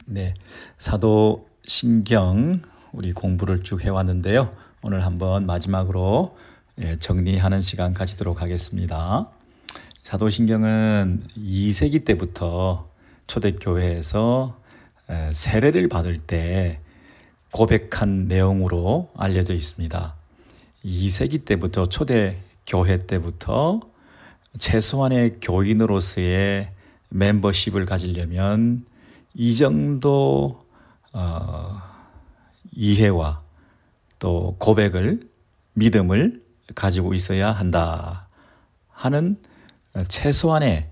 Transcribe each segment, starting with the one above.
네, 사도신경 우리 공부를 쭉 해왔는데요. 오늘 한번 마지막으로 정리하는 시간 가지도록 하겠습니다. 사도신경은 2세기 때부터 초대교회에서 세례를 받을 때 고백한 내용으로 알려져 있습니다. 2세기 때부터 초대교회 때부터 최소한의 교인으로서의 멤버십을 가지려면 이 정도 이해와 또 고백을, 믿음을 가지고 있어야 한다 하는 최소한의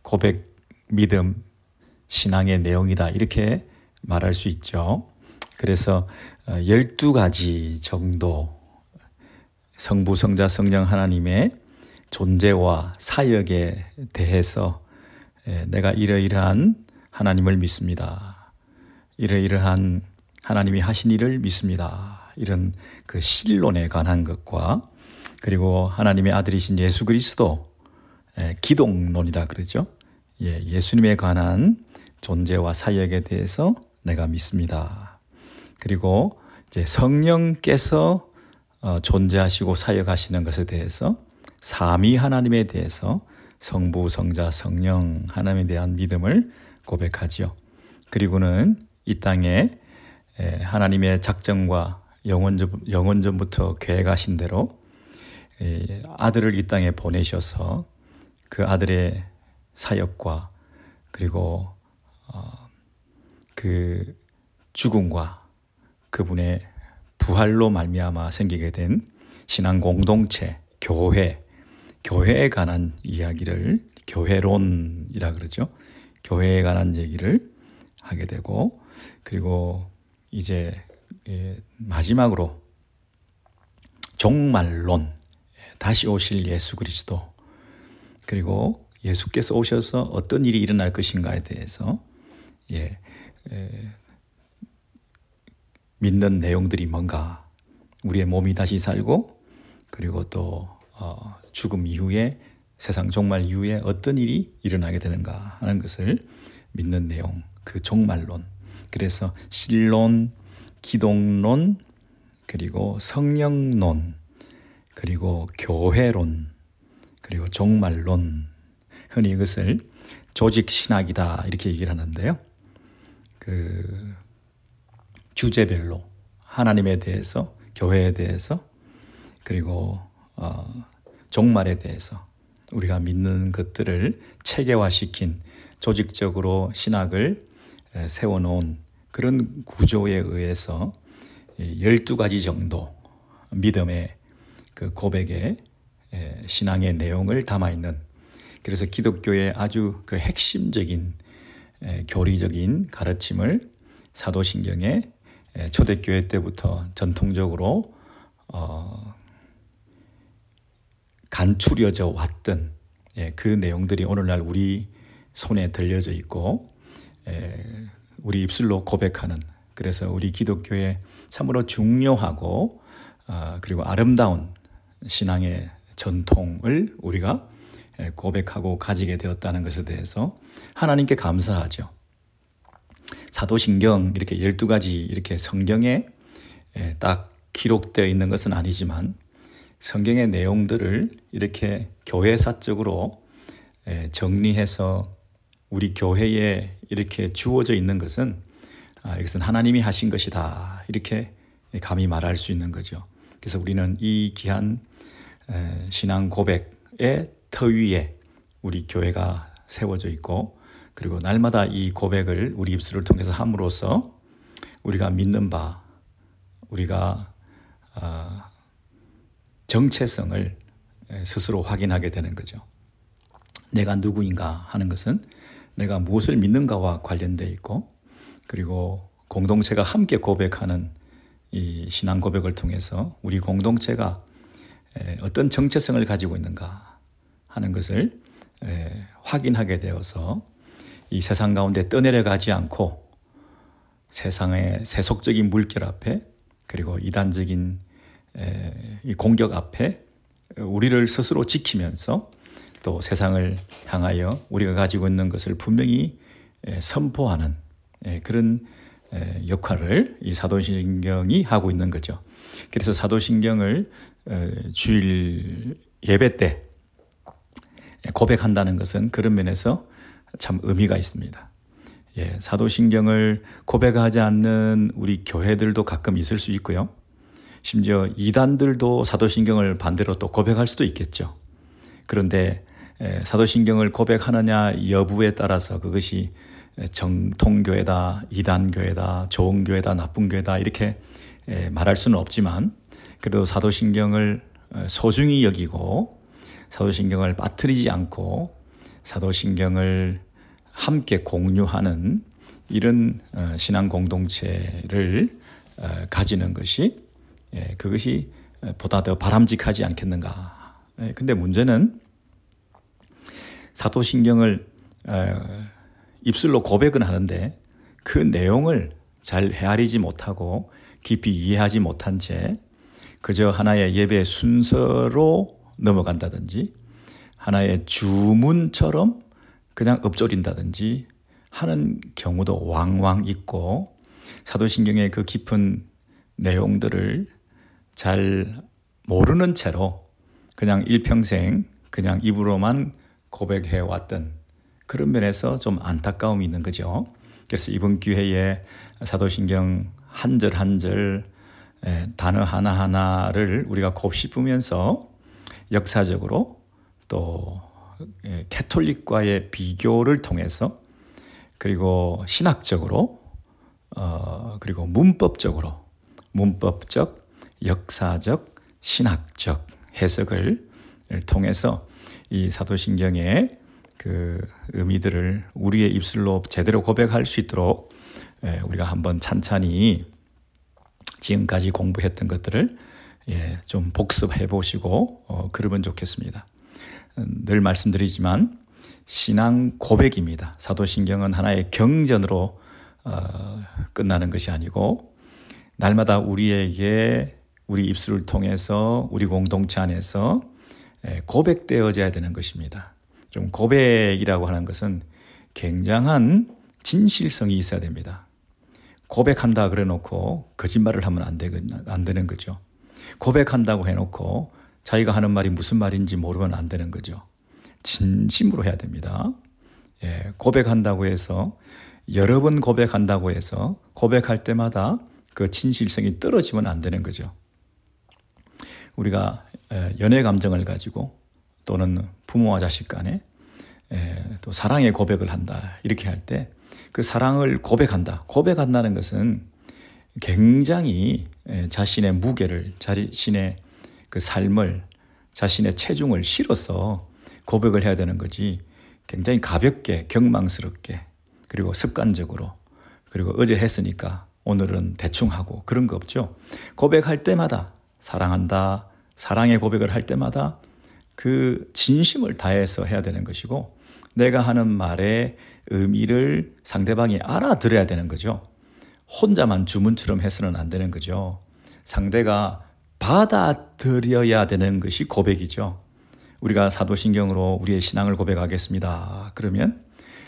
고백, 믿음, 신앙의 내용이다 이렇게 말할 수 있죠. 그래서 12가지 정도 성부, 성자, 성령 하나님의 존재와 사역에 대해서 내가 이러이러한 하나님을 믿습니다. 이러이러한 하나님이 하신 일을 믿습니다. 이런 그 신론에 관한 것과 그리고 하나님의 아들이신 예수 그리스도 기독론이라 그러죠. 예수님에 관한 존재와 사역에 대해서 내가 믿습니다. 그리고 이제 성령께서 존재하시고 사역하시는 것에 대해서 삼위 하나님에 대해서 성부, 성자, 성령 하나님에 대한 믿음을 고백하지요. 그리고는 이 땅에 하나님의 작정과 영원전부터 계획하신 대로 아들을 이 땅에 보내셔서 그 아들의 사역과 그리고 그 죽음과 그분의 부활로 말미암아 생기게 된 신앙 공동체, 교회에 관한 이야기를 교회론이라 그러죠. 교회에 관한 얘기를 하게 되고 그리고 이제 마지막으로 종말론, 다시 오실 예수 그리스도 그리고 예수께서 오셔서 어떤 일이 일어날 것인가에 대해서 믿는 내용들이 뭔가 우리의 몸이 다시 살고 그리고 또 죽음 이후에 세상 종말 이후에 어떤 일이 일어나게 되는가 하는 것을 믿는 내용, 그 종말론. 그래서 신론, 기독론, 그리고 성령론, 그리고 교회론, 그리고 종말론. 흔히 이것을 조직신학이다 이렇게 얘기를 하는데요. 그 주제별로 하나님에 대해서, 교회에 대해서, 그리고 종말에 대해서 우리가 믿는 것들을 체계화시킨 조직적으로 신학을 세워놓은 그런 구조에 의해서 12가지 정도 믿음의 그 고백의 신앙의 내용을 담아있는 그래서 기독교의 아주 그 핵심적인 교리적인 가르침을 사도신경에 초대교회 때부터 전통적으로 간추려져 왔던 그 내용들이 오늘날 우리 손에 들려져 있고 우리 입술로 고백하는 그래서 우리 기독교의 참으로 중요하고 그리고 아름다운 신앙의 전통을 우리가 고백하고 가지게 되었다는 것에 대해서 하나님께 감사하죠. 사도신경 이렇게 12가지 이렇게 성경에 딱 기록되어 있는 것은 아니지만 성경의 내용들을 이렇게 교회사적으로 정리해서 우리 교회에 이렇게 주어져 있는 것은 이것은 하나님이 하신 것이다 이렇게 감히 말할 수 있는 거죠. 그래서 우리는 이 귀한 신앙 고백의 터 위에 우리 교회가 세워져 있고 그리고 날마다 이 고백을 우리 입술을 통해서 함으로써 우리가 믿는 바 우리가 정체성을 스스로 확인하게 되는 거죠. 내가 누구인가 하는 것은 내가 무엇을 믿는가와 관련되어 있고 그리고 공동체가 함께 고백하는 이 신앙 고백을 통해서 우리 공동체가 어떤 정체성을 가지고 있는가 하는 것을 확인하게 되어서 이 세상 가운데 떠내려가지 않고 세상의 세속적인 물결 앞에 그리고 이단적인 이 공격 앞에 우리를 스스로 지키면서 또 세상을 향하여 우리가 가지고 있는 것을 분명히 선포하는 그런 역할을 이 사도신경이 하고 있는 거죠. 그래서 사도신경을 주일 예배 때 고백한다는 것은 그런 면에서 참 의미가 있습니다. 사도신경을 고백하지 않는 우리 교회들도 가끔 있을 수 있고요. 심지어 이단들도 사도신경을 반대로 또 고백할 수도 있겠죠. 그런데 사도신경을 고백하느냐 여부에 따라서 그것이 정통교회다, 이단교회다, 좋은 교회다, 나쁜 교회다 이렇게 말할 수는 없지만 그래도 사도신경을 소중히 여기고 사도신경을 빠뜨리지 않고 사도신경을 함께 공유하는 이런 신앙 공동체를 가지는 것이 그것이 보다 더 바람직하지 않겠는가. 근데 문제는 사도신경을 입술로 고백은 하는데 그 내용을 잘 헤아리지 못하고 깊이 이해하지 못한 채 그저 하나의 예배 순서로 넘어간다든지 하나의 주문처럼 그냥 읊조린다든지 하는 경우도 왕왕 있고 사도신경의 그 깊은 내용들을 잘 모르는 채로 그냥 일평생 그냥 입으로만 고백해 왔던 그런 면에서 좀 안타까움이 있는 거죠. 그래서 이번 기회에 사도신경 한 절 한 절 단어 하나하나를 우리가 곱씹으면서 역사적으로 또 캐톨릭과의 비교를 통해서 그리고 신학적으로 그리고 문법적, 역사적, 신학적 해석을 통해서 이 사도신경의 그 의미들을 우리의 입술로 제대로 고백할 수 있도록 우리가 한번 찬찬히 지금까지 공부했던 것들을 좀 복습해 보시고 그러면 좋겠습니다. 늘 말씀드리지만 신앙 고백입니다. 사도신경은 하나의 경전으로 끝나는 것이 아니고 날마다 우리에게 우리 입술을 통해서 우리 공동체 안에서 고백되어져야 되는 것입니다. 좀 고백이라고 하는 것은 굉장한 진실성이 있어야 됩니다. 고백한다 그래 놓고 거짓말을 하면 안 되는 거죠. 고백한다고 해놓고 자기가 하는 말이 무슨 말인지 모르면 안 되는 거죠. 진심으로 해야 됩니다. 고백한다고 해서 여러 번 고백한다고 해서 고백할 때마다 그 진실성이 떨어지면 안 되는 거죠. 우리가 연애 감정을 가지고 또는 부모와 자식 간에 또 사랑의 고백을 한다 이렇게 할 때 그 사랑을 고백한다는 것은 굉장히 자신의 무게를 자신의 그 삶을 자신의 체중을 실어서 고백을 해야 되는 거지 굉장히 가볍게 경망스럽게 그리고 습관적으로 그리고 어제 했으니까 오늘은 대충 하고 그런 거 없죠. 고백할 때마다 사랑한다 사랑의 고백을 할 때마다 그 진심을 다해서 해야 되는 것이고 내가 하는 말의 의미를 상대방이 알아들어야 되는 거죠. 혼자만 주문처럼 해서는 안 되는 거죠. 상대가 받아들여야 되는 것이 고백이죠. 우리가 사도신경으로 우리의 신앙을 고백하겠습니다. 그러면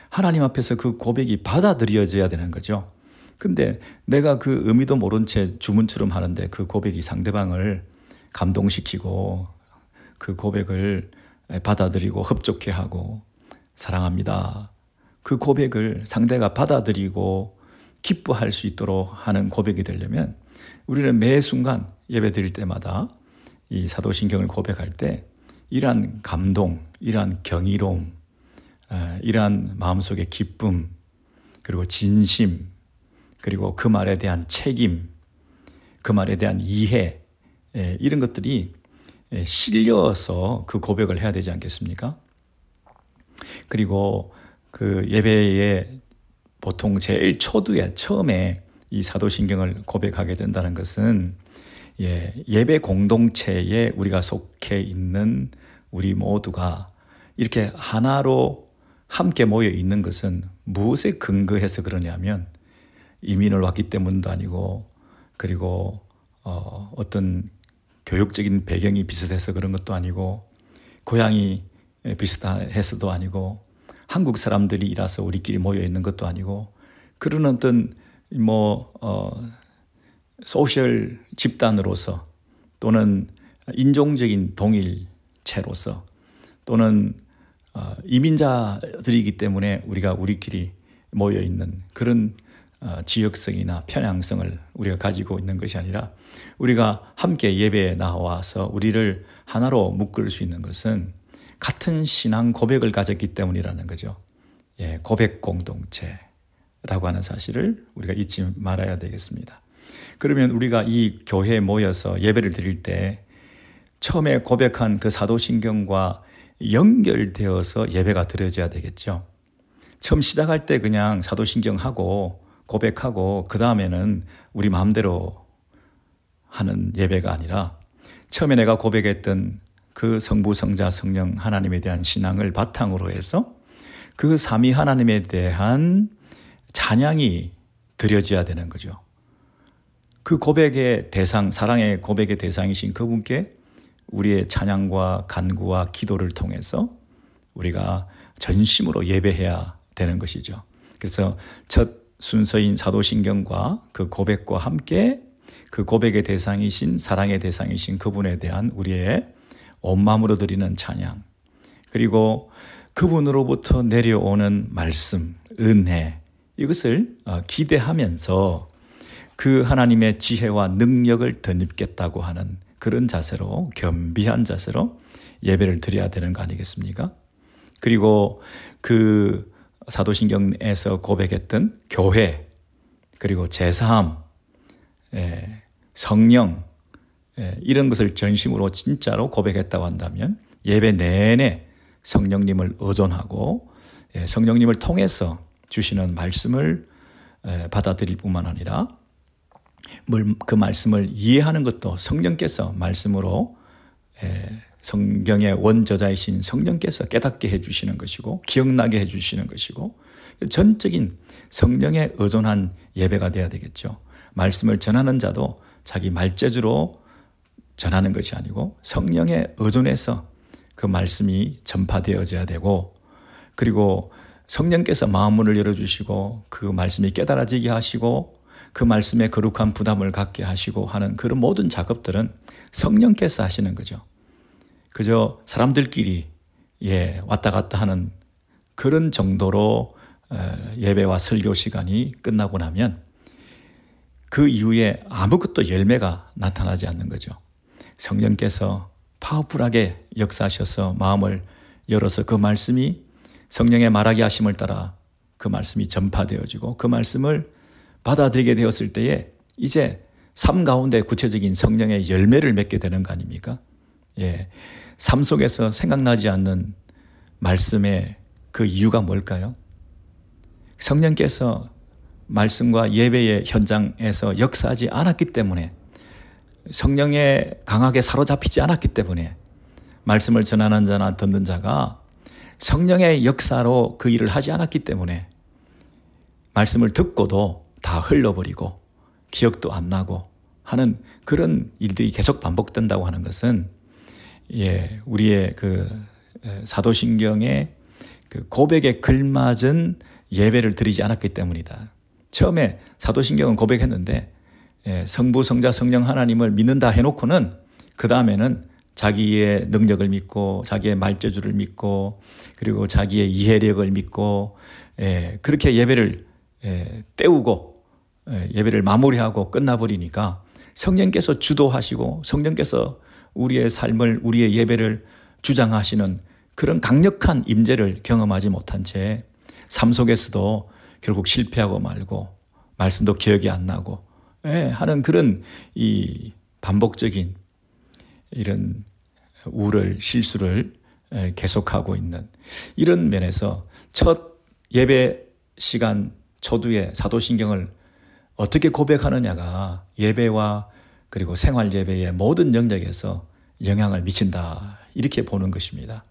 하나님 앞에서 그 고백이 받아들여져야 되는 거죠. 근데 내가 그 의미도 모른 채 주문처럼 하는데 그 고백이 상대방을 감동시키고 그 고백을 받아들이고 흡족해 하고 사랑합니다. 그 고백을 상대가 받아들이고 기뻐할 수 있도록 하는 고백이 되려면 우리는 매 순간 예배 드릴 때마다 이 사도신경을 고백할 때 이러한 감동, 이러한 경이로움, 이러한 마음속의 기쁨, 그리고 진심, 그리고 그 말에 대한 책임, 그 말에 대한 이해, 이런 것들이 실려서 그 고백을 해야 되지 않겠습니까? 그리고 그 예배에 보통 제일 초두에 처음에 이 사도신경을 고백하게 된다는 것은 예배 공동체에 우리가 속해 있는 우리 모두가 이렇게 하나로 함께 모여 있는 것은 무엇에 근거해서 그러냐면 이민을 왔기 때문도 아니고 그리고 어떤 교육적인 배경이 비슷해서 그런 것도 아니고 고향이 비슷해서도 아니고 한국 사람들이라서 우리끼리 모여 있는 것도 아니고 그런 어떤 소셜 집단으로서 또는 인종적인 동일체로서 또는 이민자들이기 때문에 우리가 우리끼리 모여 있는 그런 지역성이나 편향성을 우리가 가지고 있는 것이 아니라 우리가 함께 예배에 나와서 우리를 하나로 묶을 수 있는 것은 같은 신앙 고백을 가졌기 때문이라는 거죠. 예, 고백 공동체라고 하는 사실을 우리가 잊지 말아야 되겠습니다. 그러면 우리가 이 교회에 모여서 예배를 드릴 때 처음에 고백한 그 사도신경과 연결되어서 예배가 드려져야 되겠죠. 처음 시작할 때 그냥 사도신경하고 고백하고 그 다음에는 우리 마음대로 하는 예배가 아니라 처음에 내가 고백했던 그 성부, 성자, 성령 하나님에 대한 신앙을 바탕으로 해서 그 삼위 하나님에 대한 찬양이 드려져야 되는 거죠. 그 고백의 대상, 사랑의 고백의 대상이신 그분께 우리의 찬양과 간구와 기도를 통해서 우리가 전심으로 예배해야 되는 것이죠. 그래서 첫 순서인 사도신경과 그 고백과 함께 그 고백의 대상이신 사랑의 대상이신 그분에 대한 우리의 온 마음으로 드리는 찬양, 그리고 그분으로부터 내려오는 말씀, 은혜, 이것을 기대하면서 그 하나님의 지혜와 능력을 덧입겠다고 하는 그런 자세로, 겸비한 자세로 예배를 드려야 되는 거 아니겠습니까? 그리고 그 사도신경에서 고백했던 교회, 그리고 제사함, 성령, 이런 것을 전심으로 진짜로 고백했다고 한다면 예배 내내 성령님을 의존하고 성령님을 통해서 주시는 말씀을 받아들일 뿐만 아니라 그 말씀을 이해하는 것도 성령께서 말씀으로 성경의 원저자이신 성령께서 깨닫게 해주시는 것이고 기억나게 해주시는 것이고 전적인 성령에 의존한 예배가 돼야 되겠죠. 말씀을 전하는 자도 자기 말재주로 전하는 것이 아니고 성령에 의존해서 그 말씀이 전파되어져야 되고, 그리고 성령께서 마음문을 열어주시고 그 말씀이 깨달아지게 하시고 그 말씀에 거룩한 부담을 갖게 하시고 하는 그런 모든 작업들은 성령께서 하시는 거죠. 그저 사람들끼리 왔다 갔다 하는 그런 정도로 예배와 설교 시간이 끝나고 나면 그 이후에 아무것도 열매가 나타나지 않는 거죠. 성령께서 파워풀하게 역사하셔서 마음을 열어서 그 말씀이 성령의 말하게 하심을 따라 그 말씀이 전파되어지고 그 말씀을 받아들이게 되었을 때에 이제 삶 가운데 구체적인 성령의 열매를 맺게 되는 거 아닙니까? 삶 속에서 생각나지 않는 말씀의 그 이유가 뭘까요? 성령께서 말씀과 예배의 현장에서 역사하지 않았기 때문에, 성령에 강하게 사로잡히지 않았기 때문에 말씀을 전하는 자나 듣는 자가 성령의 역사로 그 일을 하지 않았기 때문에 말씀을 듣고도 다 흘러버리고 기억도 안 나고 하는 그런 일들이 계속 반복된다고 하는 것은 우리의 그 사도신경의 그 고백에 걸맞은 예배를 드리지 않았기 때문이다. 처음에 사도신경은 고백했는데 성부, 성자, 성령 하나님을 믿는다 해놓고는 그 다음에는 자기의 능력을 믿고 자기의 말재주를 믿고 그리고 자기의 이해력을 믿고 그렇게 예배를 때우고 예배를 마무리하고 끝나버리니까 성령께서 주도하시고 성령께서 우리의 삶을, 우리의 예배를 주장하시는 그런 강력한 임재를 경험하지 못한 채 삶 속에서도 결국 실패하고 말고 말씀도 기억이 안 나고 하는 그런 이 반복적인 이런 우를, 실수를 계속하고 있는 이런 면에서 첫 예배 시간 초두에 사도신경을 어떻게 고백하느냐가 예배와 그리고 생활 예배의 모든 영역에서 영향을 미친다, 이렇게 보는 것입니다.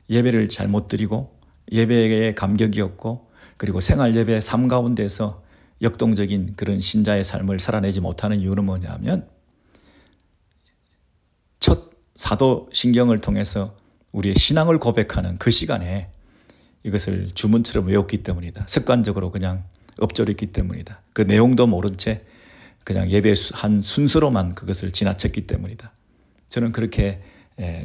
예배를 잘못 드리고 예배에 감격이 없고 그리고 생활 예배 삶 가운데서 역동적인 그런 신자의 삶을 살아내지 못하는 이유는 뭐냐면 첫 사도신경을 통해서 우리의 신앙을 고백하는 그 시간에 이것을 주문처럼 외웠기 때문이다. 습관적으로 그냥 엎조렸기 때문이다. 그 내용도 모른 채 그냥 예배한 순서로만 그것을 지나쳤기 때문이다. 저는 그렇게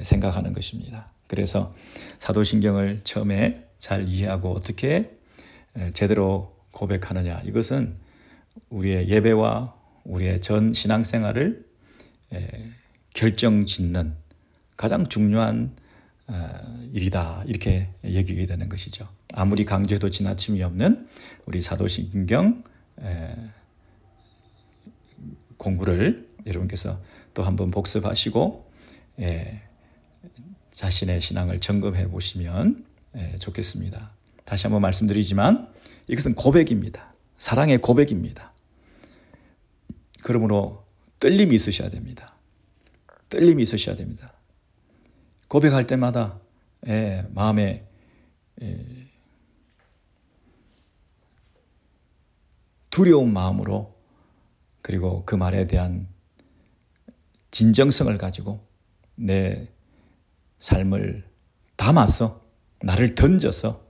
생각하는 것입니다. 그래서 사도신경을 처음에 잘 이해하고 어떻게 제대로 고백하느냐, 이것은 우리의 예배와 우리의 전 신앙생활을 결정짓는 가장 중요한 일이다, 이렇게 여기게 되는 것이죠. 아무리 강조해도 지나침이 없는 우리 사도신경 공부를 여러분께서 또 한번 복습하시고 자신의 신앙을 점검해 보시면 좋겠습니다. 다시 한번 말씀드리지만 이것은 고백입니다. 사랑의 고백입니다. 그러므로 떨림이 있으셔야 됩니다. 떨림이 있으셔야 됩니다. 고백할 때마다 마음에 두려운 마음으로, 그리고 그 말에 대한 진정성을 가지고 내 삶을 담아서, 나를 던져서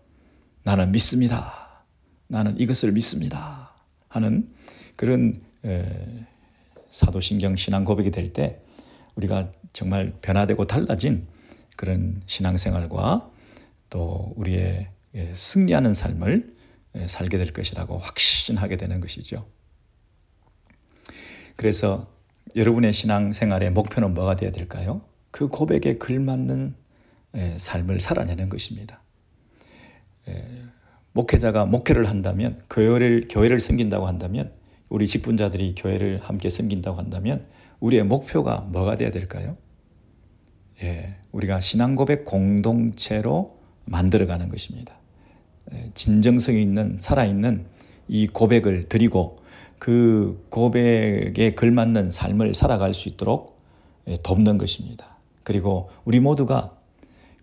나는 믿습니다, 나는 이것을 믿습니다 하는 그런 사도신경 신앙 고백이 될 때 우리가 정말 변화되고 달라진 그런 신앙생활과 또 우리의 승리하는 삶을 살게 될 것이라고 확신하게 되는 것이죠. 그래서 여러분의 신앙생활의 목표는 뭐가 되어야 될까요? 그 고백에 걸맞는 삶을 살아내는 것입니다. 목회자가 목회를 한다면, 교회를 섬긴다고 한다면, 우리 직분자들이 교회를 함께 섬긴다고 한다면 우리의 목표가 뭐가 되어야 될까요? 우리가 신앙 고백 공동체로 만들어가는 것입니다. 진정성이 있는, 살아있는 이 고백을 드리고 그 고백에 걸맞는 삶을 살아갈 수 있도록 돕는 것입니다. 그리고 우리 모두가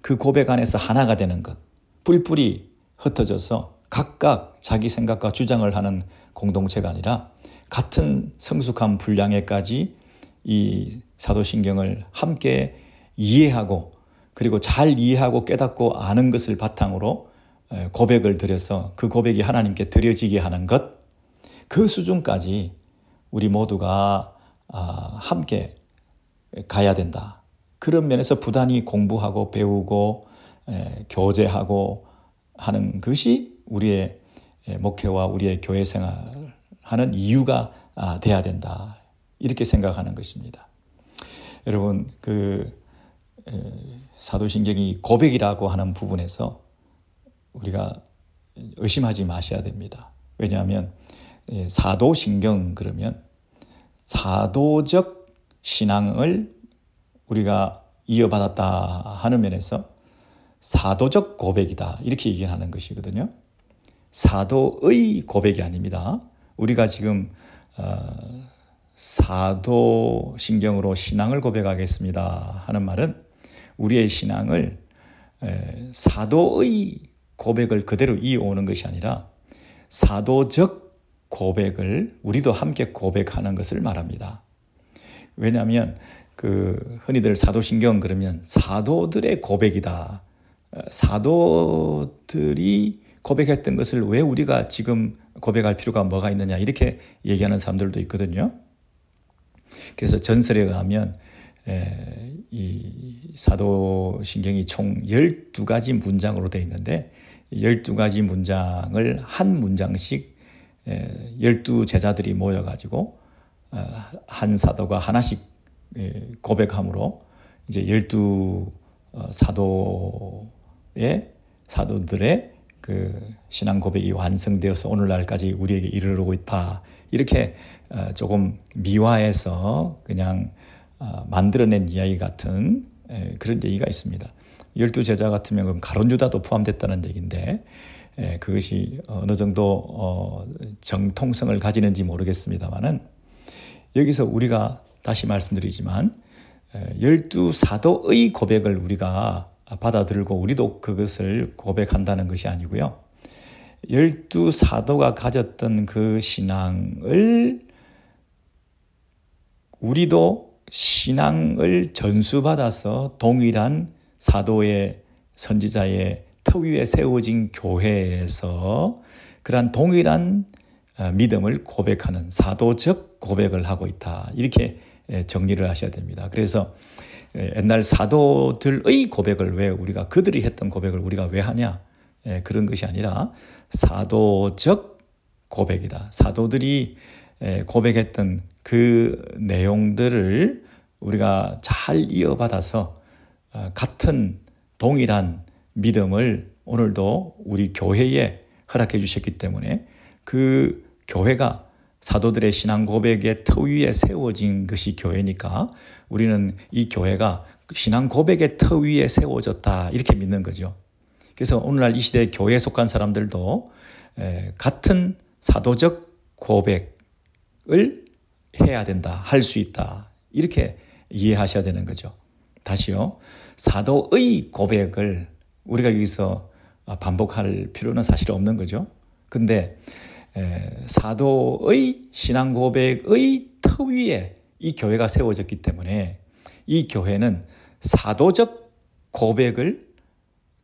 그 고백 안에서 하나가 되는 것, 뿔뿔이 흩어져서 각각 자기 생각과 주장을 하는 공동체가 아니라 같은 성숙한 분량에까지 이 사도신경을 함께 이해하고, 그리고 잘 이해하고 깨닫고 아는 것을 바탕으로 고백을 드려서 그 고백이 하나님께 드려지게 하는 것, 그 수준까지 우리 모두가 함께 가야 된다. 그런 면에서 부단히 공부하고 배우고 교제하고 하는 것이 우리의 목회와 우리의 교회 생활하는 이유가 돼야 된다, 이렇게 생각하는 것입니다. 여러분, 사도신경이 고백이라고 하는 부분에서 우리가 의심하지 마셔야 됩니다. 왜냐하면 사도신경 그러면 사도적 신앙을 우리가 이어받았다 하는 면에서 사도적 고백이다, 이렇게 얘기하는 것이거든요. 사도의 고백이 아닙니다. 우리가 지금 사도신경으로 신앙을 고백하겠습니다 하는 말은 우리의 신앙을 사도의 고백을 그대로 이어오는 것이 아니라 사도적 고백을 우리도 함께 고백하는 것을 말합니다. 왜냐하면 흔히들 사도신경 그러면 사도들의 고백이다, 사도들이 고백했던 것을 왜 우리가 지금 고백할 필요가 뭐가 있느냐, 이렇게 얘기하는 사람들도 있거든요. 그래서 전설에 의하면 이 사도신경이 총 12가지 문장으로 되어 있는데 12가지 문장을 한 문장씩 12제자들이 모여가지고 한 사도가 하나씩 고백함으로 이제 12사도들의 그 신앙 고백이 완성되어서 오늘날까지 우리에게 이르르고 있다, 이렇게 조금 미화해서 그냥 만들어낸 이야기 같은 그런 얘기가 있습니다. 12제자 같으면 그럼 가룟 유다도 포함됐다는 얘기인데 그것이 어느 정도 정통성을 가지는지 모르겠습니다만은, 여기서 우리가 다시 말씀드리지만 12사도의 고백을 우리가 받아들고 우리도 그것을 고백한다는 것이 아니고요. 12사도가 가졌던 그 신앙을 우리도 신앙을 전수받아서 동일한 사도의 선지자의 터 위에 세워진 교회에서 그러한 동일한 믿음을 고백하는 사도적 고백을 하고 있다. 이렇게 정리를 하셔야 됩니다. 그래서 옛날 사도들의 고백을 왜 우리가 그들이 했던 고백을 우리가 왜 하냐? 그런 것이 아니라 사도적 고백이다. 사도들이 고백했던 그 내용들을 우리가 잘 이어받아서 같은 동일한 믿음을 오늘도 우리 교회에 허락해 주셨기 때문에 그 교회가 사도들의 신앙 고백의 터 위에 세워진 것이 교회니까 우리는 이 교회가 신앙 고백의 터 위에 세워졌다 이렇게 믿는 거죠. 그래서 오늘날 이 시대에 교회에 속한 사람들도 같은 사도적 고백을 해야 된다, 할 수 있다 이렇게 이해하셔야 되는 거죠. 다시요. 사도의 고백을 우리가 여기서 반복할 필요는 사실 없는 거죠. 근데 사도의 신앙 고백의 터 위에 이 교회가 세워졌기 때문에 이 교회는 사도적 고백을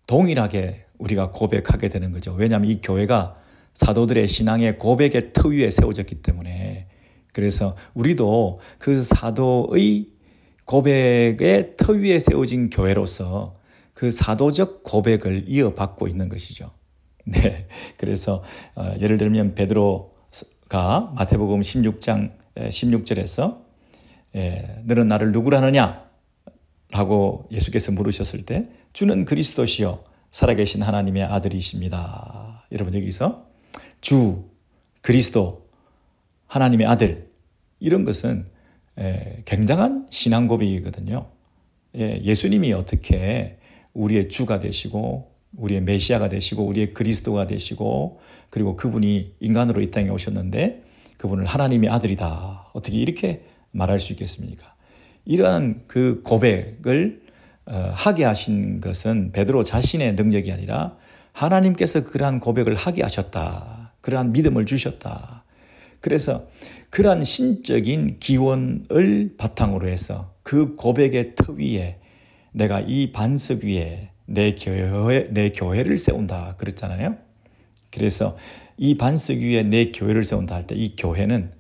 동일하게 우리가 고백하게 되는 거죠. 왜냐하면 이 교회가 사도들의 신앙의 고백의 터 위에 세워졌기 때문에. 그래서 우리도 그 사도의 고백의 터 위에 세워진 교회로서 그 사도적 고백을 이어받고 있는 것이죠. 네, 그래서 예를 들면 베드로가 마태복음 16장 16절에서 너는 나를 누구라 하느냐? 라고 예수께서 물으셨을 때 주는 그리스도시요 살아계신 하나님의 아들이십니다. 여러분 여기서 주, 그리스도, 하나님의 아들 이런 것은 굉장한 신앙 고백이거든요. 예수님이 어떻게 우리의 주가 되시고 우리의 메시아가 되시고 우리의 그리스도가 되시고 그리고 그분이 인간으로 이 땅에 오셨는데 그분을 하나님의 아들이다. 어떻게 이렇게 말할 수 있겠습니까? 이러한 그 고백을 하게 하신 것은 베드로 자신의 능력이 아니라 하나님께서 그러한 고백을 하게 하셨다. 그러한 믿음을 주셨다. 그래서 그러한 신적인 기원을 바탕으로 해서 그 고백의 터 위에 내가 이 반석 위에 내 교회를 세운다 그랬잖아요. 그래서 이 반석 위에 내 교회를 세운다 할 때 이 교회는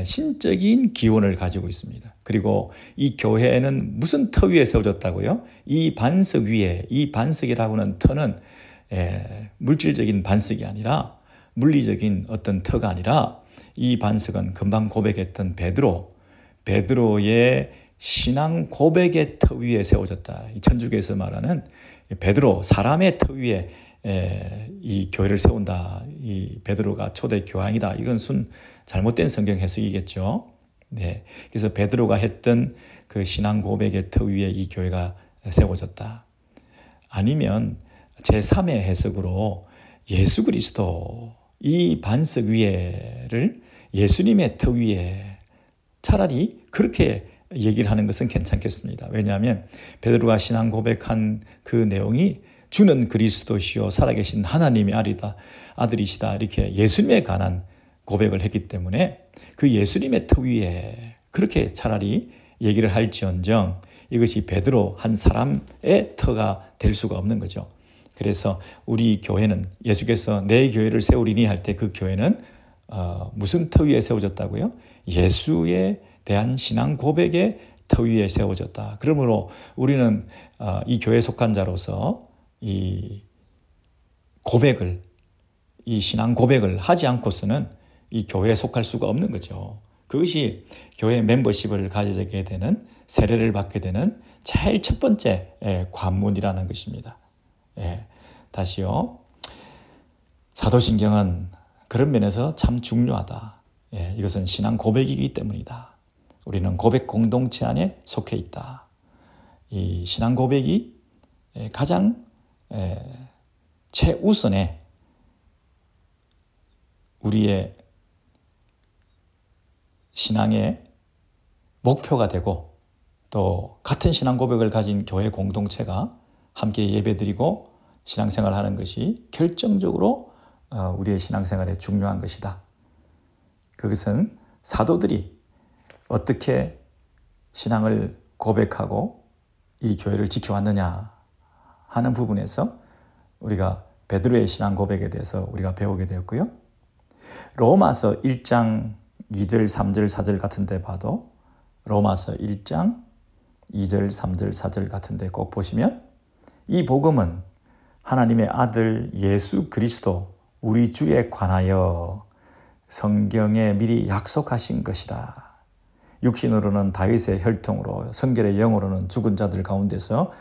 신적인 기원을 가지고 있습니다. 그리고 이 교회는 무슨 터 위에 세워졌다고요? 이 반석 위에, 이 반석이라고 하는 터는 물질적인 반석이 아니라 물리적인 어떤 터가 아니라 이 반석은 금방 고백했던 베드로의 신앙 고백의 터 위에 세워졌다. 이 천주교에서 말하는 베드로 사람의 터 위에 이 교회를 세운다. 이 베드로가 초대 교황이다. 이건 잘못된 성경 해석이겠죠. 네. 그래서 베드로가 했던 그 신앙 고백의 터 위에 이 교회가 세워졌다. 아니면 제3의 해석으로 예수 그리스도 이 반석 위에를 예수님의 터 위에 차라리 그렇게 얘기를 하는 것은 괜찮겠습니다. 왜냐하면 베드로가 신앙 고백한 그 내용이 주는 그리스도시요 살아계신 하나님의 아들이시다 이렇게 예수님에 관한 고백을 했기 때문에 그 예수님의 터 위에 그렇게 차라리 얘기를 할지언정 이것이 베드로 한 사람의 터가 될 수가 없는 거죠. 그래서 우리 교회는 예수께서 내 교회를 세우리니 할 때 그 교회는 무슨 터 위에 세워졌다고요? 예수에 대한 신앙 고백의 터 위에 세워졌다. 그러므로 우리는 이 교회에 속한 자로서 이 고백을, 이 신앙 고백을 하지 않고서는 이 교회에 속할 수가 없는 거죠. 그것이 교회 멤버십을 가지게 되는, 세례를 받게 되는 제일 첫 번째 관문이라는 것입니다. 다시요. 사도신경은 그런 면에서 참 중요하다. 이것은 신앙 고백이기 때문이다. 우리는 고백 공동체 안에 속해 있다. 이 신앙 고백이 가장 최우선의 우리의 신앙의 목표가 되고 또 같은 신앙 고백을 가진 교회 공동체가 함께 예배드리고 신앙생활하는 것이 결정적으로 우리의 신앙생활에 중요한 것이다. 그것은 사도들이 어떻게 신앙을 고백하고 이 교회를 지켜왔느냐 하는 부분에서 우리가 베드로의 신앙 고백에 대해서 우리가 배우게 되었고요. 로마서 1장 2절, 3절, 4절 같은 데 봐도 로마서 1장 2절, 3절, 4절 같은 데 꼭 보시면 이 복음은 하나님의 아들 예수 그리스도 우리 주에 관하여 성경에 미리 약속하신 것이다. 육신으로는 다윗의 혈통으로 성결의 영으로는 죽은 자들 가운데서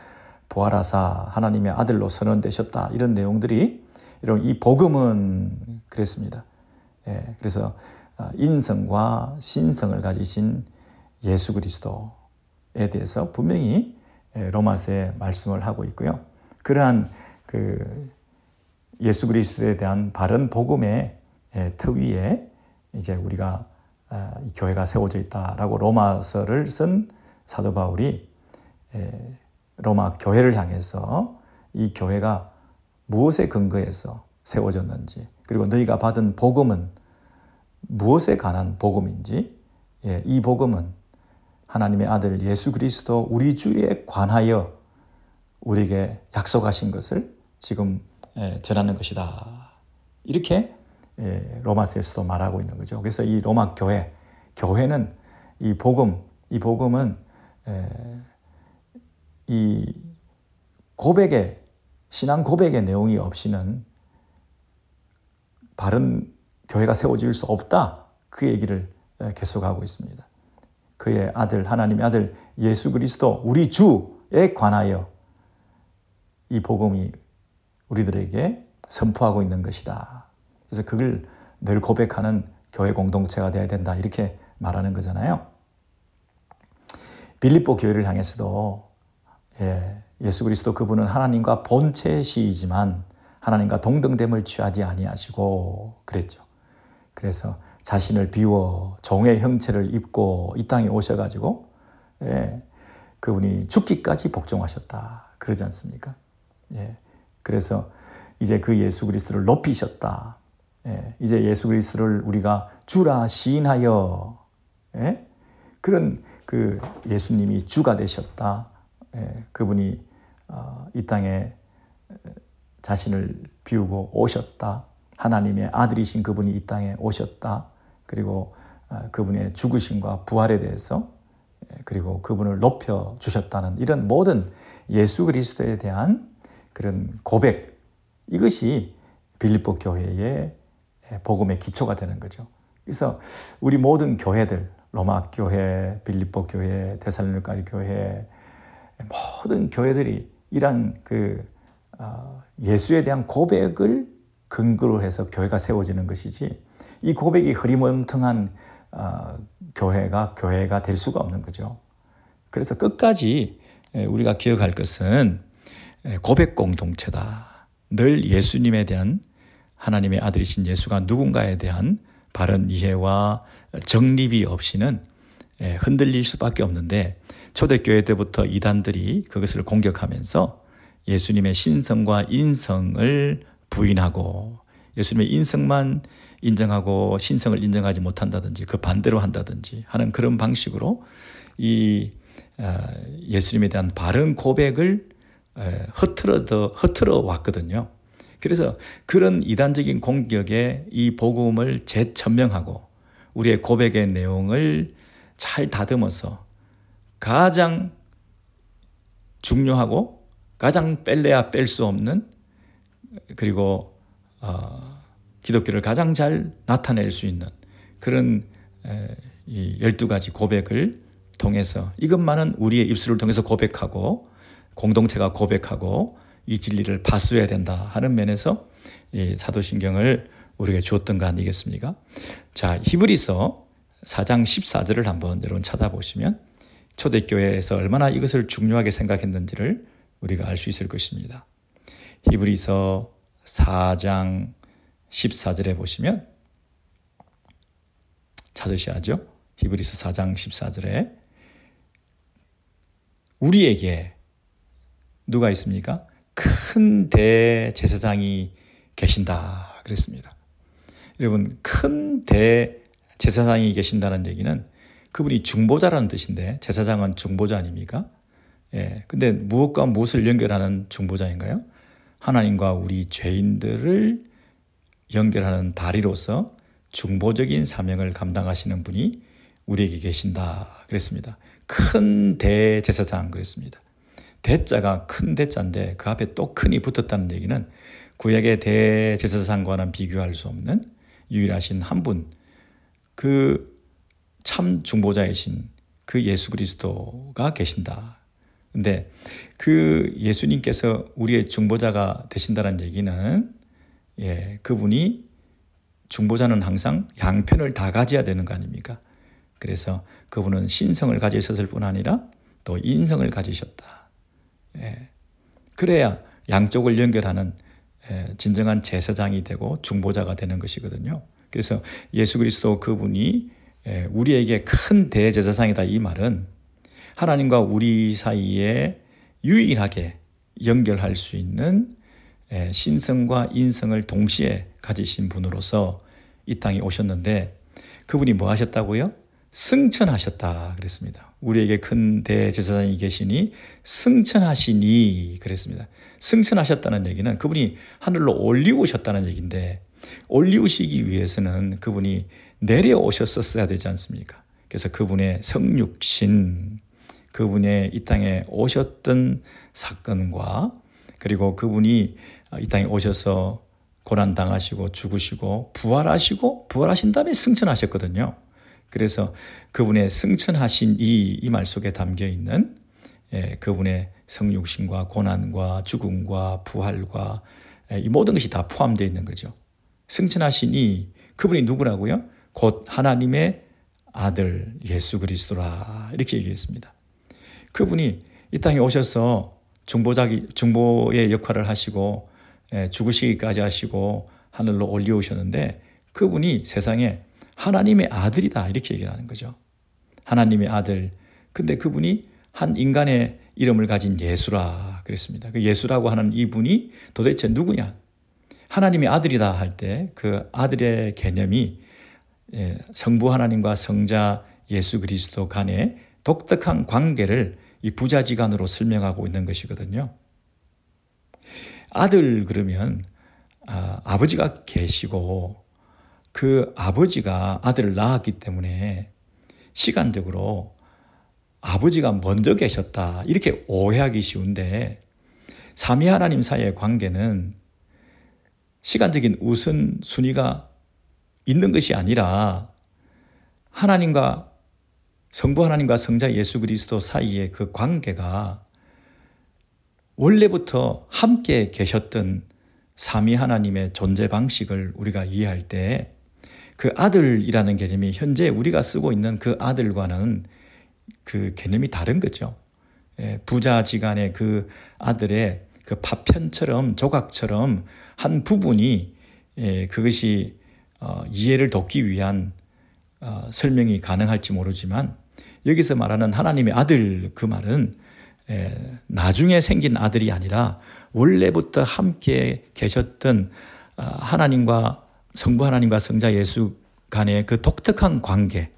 부활하사 하나님의 아들로 선언되셨다. 이런 내용들이 이런 이 복음은 그랬습니다. 그래서 인성과 신성을 가지신 예수 그리스도에 대해서 분명히 로마서에 말씀을 하고 있고요. 그러한 그 예수 그리스도에 대한 바른 복음의 터 위에 이제 우리가 이 교회가 세워져 있다라고 로마서를 쓴 사도 바울이 로마 교회를 향해서 이 교회가 무엇에 근거해서 세워졌는지, 그리고 너희가 받은 복음은 무엇에 관한 복음인지, 이 복음은 하나님의 아들 예수 그리스도 우리 주에 관하여 우리에게 약속하신 것을 지금 전하는 것이다. 이렇게 로마서에서도 말하고 있는 거죠. 그래서 이 로마 교회는 이 복음은 이 신앙 고백의 내용이 없이는 바른 교회가 세워질 수 없다. 그 얘기를 계속하고 있습니다. 그의 아들, 하나님의 아들 예수 그리스도 우리 주에 관하여 이 복음이 우리들에게 선포하고 있는 것이다. 그래서 그걸 늘 고백하는 교회 공동체가 되어야 된다. 이렇게 말하는 거잖아요. 빌립보 교회를 향해서도 예수 그리스도 그분은 하나님과 본체시이지만 하나님과 동등됨을 취하지 아니하시고 그랬죠. 그래서 자신을 비워 종의 형체를 입고 이 땅에 오셔가지고 그분이 죽기까지 복종하셨다. 그러지 않습니까? 그래서 이제 그 예수 그리스도를 높이셨다. 이제 예수 그리스도를 우리가 주라 시인하여 그런 그 예수님이 주가 되셨다. 그분이 이 땅에 자신을 비우고 오셨다. 하나님의 아들이신 그분이 이 땅에 오셨다. 그리고 그분의 죽으심과 부활에 대해서 그리고 그분을 높여 주셨다는 이런 모든 예수 그리스도에 대한 그런 고백, 이것이 빌립보 교회의 복음의 기초가 되는 거죠. 그래서 우리 모든 교회들, 로마 교회, 빌립보 교회, 데살로니가 교회, 모든 교회들이 이러한 그 예수에 대한 고백을 근거로 해서 교회가 세워지는 것이지, 이 고백이 흐리멍텅한 교회가 될 수가 없는 거죠. 그래서 끝까지 우리가 기억할 것은 고백 공동체다. 늘 예수님에 대한, 하나님의 아들이신 예수가 누군가에 대한 바른 이해와 정립이 없이는 흔들릴 수밖에 없는데, 초대교회 때부터 이단들이 그것을 공격하면서 예수님의 신성과 인성을 부인하고 예수님의 인성만 인정하고 신성을 인정하지 못한다든지 그 반대로 한다든지 하는 그런 방식으로 이 예수님에 대한 바른 고백을 흐트러 왔거든요. 그래서 그런 이단적인 공격에 이 복음을 재천명하고 우리의 고백의 내용을 잘 다듬어서 가장 중요하고 가장 뺄래야 뺄 수 없는, 그리고 기독교를 가장 잘 나타낼 수 있는 그런 이 12가지 고백을 통해서, 이것만은 우리의 입술을 통해서 고백하고 공동체가 고백하고 이 진리를 파수해야 된다 하는 면에서 이 사도신경을 우리에게 주었던 거 아니겠습니까? 자, 히브리서 4장 14절을 한번 여러분 찾아보시면 초대교회에서 얼마나 이것을 중요하게 생각했는지를 우리가 알 수 있을 것입니다. 히브리서 4장 14절에 보시면 찾으셔야죠. 히브리서 4장 14절에 우리에게 누가 있습니까? 큰 대제사장이 계신다 그랬습니다. 여러분, 큰 대제사장이 계신다는 얘기는 그분이 중보자라는 뜻인데, 제사장은 중보자 아닙니까? 근데 무엇과 무엇을 연결하는 중보자인가요? 하나님과 우리 죄인들을 연결하는 다리로서 중보적인 사명을 감당하시는 분이 우리에게 계신다 그랬습니다. 큰 대제사장 그랬습니다. 대자가 큰 대자인데 그 앞에 또 큰이 붙었다는 얘기는 구약의 대제사장과는 비교할 수 없는 유일하신 한 분, 그 참 중보자이신 그 예수 그리스도가 계신다. 근데 그 예수님께서 우리의 중보자가 되신다는 얘기는 그분이 중보자는 항상 양편을 다 가져야 되는 거 아닙니까? 그래서 그분은 신성을 가지셨을 뿐 아니라 또 인성을 가지셨다. 그래야 양쪽을 연결하는 진정한 제사장이 되고 중보자가 되는 것이거든요. 그래서 예수 그리스도 그분이 우리에게 큰 대제사장이다 이 말은 하나님과 우리 사이에 유일하게 연결할 수 있는 신성과 인성을 동시에 가지신 분으로서 이 땅에 오셨는데 그분이 뭐 하셨다고요? 승천하셨다 그랬습니다. 우리에게 큰 대제사장이 계시니 승천하시니 그랬습니다. 승천하셨다는 얘기는 그분이 하늘로 올리우셨다는 얘기인데 올리우시기 위해서는 그분이 내려오셨었어야 되지 않습니까? 그래서 그분의 성육신, 그분의 이 땅에 오셨던 사건과 그리고 그분이 이 땅에 오셔서 고난당하시고 죽으시고 부활하신 다음에 승천하셨거든요. 그래서 그분의 승천하신 이 말 속에 담겨 있는 그분의 성육신과 고난과 죽음과 부활과 이 모든 것이 다 포함되어 있는 거죠. 승천하신 그분이 누구라고요? 곧 하나님의 아들 예수 그리스도라 이렇게 얘기했습니다. 그분이 이 땅에 오셔서 중보의 역할을 하시고 죽으시기까지 하시고 하늘로 올려오셨는데 그분이 세상에 하나님의 아들이다 이렇게 얘기를 하는 거죠. 하나님의 아들. 근데 그분이 한 인간의 이름을 가진 예수라 그랬습니다. 그 예수라고 하는 이분이 도대체 누구냐? 하나님의 아들이다 할 때 그 아들의 개념이 성부 하나님과 성자 예수 그리스도 간의 독특한 관계를 이 부자지간으로 설명하고 있는 것이거든요. 아들 그러면 아버지가 계시고 그 아버지가 아들을 낳았기 때문에 시간적으로 아버지가 먼저 계셨다 이렇게 오해하기 쉬운데 삼위 하나님 사이의 관계는 시간적인 우선순위가 있는 것이 아니라 하나님과 성부 하나님과 성자 예수 그리스도 사이의 그 관계가 원래부터 함께 계셨던 삼위 하나님의 존재 방식을 우리가 이해할 때 그 아들이라는 개념이 현재 우리가 쓰고 있는 그 아들과는 그 개념이 다른 거죠. 부자지간의 그 아들의 그 파편처럼 조각처럼 한 부분이 그것이 이해를 돕기 위한 설명이 가능할지 모르지만 여기서 말하는 하나님의 아들 그 말은 나중에 생긴 아들이 아니라 원래부터 함께 계셨던 하나님과 성부 하나님과 성자 예수 간의 그 독특한 관계.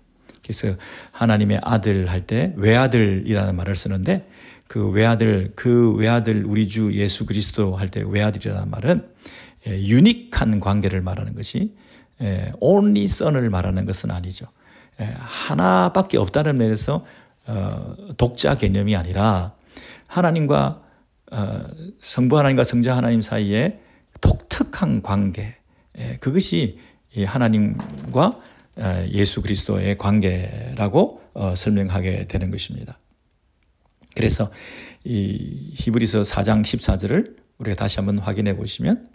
그래서 하나님의 아들 할 때 외아들이라는 말을 쓰는데 그 외아들 우리 주 예수 그리스도 할 때 외아들이라는 말은 유니크한 관계를 말하는 것이 only son을 말하는 것은 아니죠. 하나밖에 없다는 면에서 독자 개념이 아니라 하나님과 성부 하나님과 성자 하나님 사이에 독특한 관계, 그것이 하나님과 예수 그리스도의 관계라고 설명하게 되는 것입니다. 그래서 이 히브리서 4장 14절을 우리가 다시 한번 확인해 보시면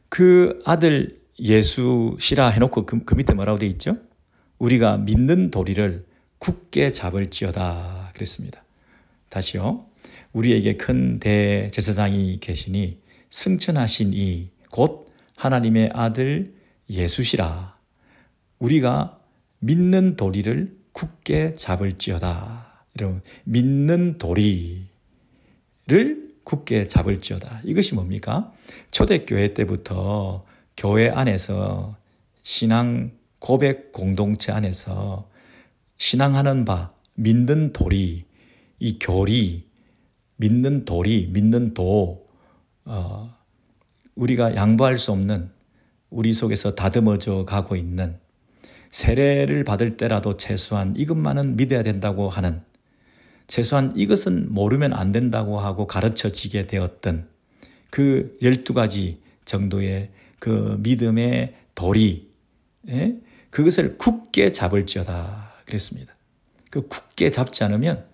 그 아들 예수시라 해놓고 그 밑에 뭐라고 되어 있죠? 우리가 믿는 도리를 굳게 잡을지어다 그랬습니다. 다시요. 우리에게 큰 대제사장이 계시니 승천하신 이 곧 하나님의 아들 예수시라. 우리가 믿는 도리를 굳게 잡을지어다. 여러분, 믿는 도리를 굳게 잡을지어다. 이것이 뭡니까? 초대교회 때부터 교회 안에서 신앙 고백 공동체 안에서 신앙하는 바, 믿는 도리, 이 교리, 믿는 도리, 믿는 도, 우리가 양보할 수 없는, 우리 속에서 다듬어져 가고 있는, 세례를 받을 때라도 최소한 이것만은 믿어야 된다고 하는, 최소한 이것은 모르면 안 된다고 하고 가르쳐지게 되었던 그 12가지 정도의 그 믿음의 도리, 그것을 굳게 잡을지어다 그랬습니다. 그 굳게 잡지 않으면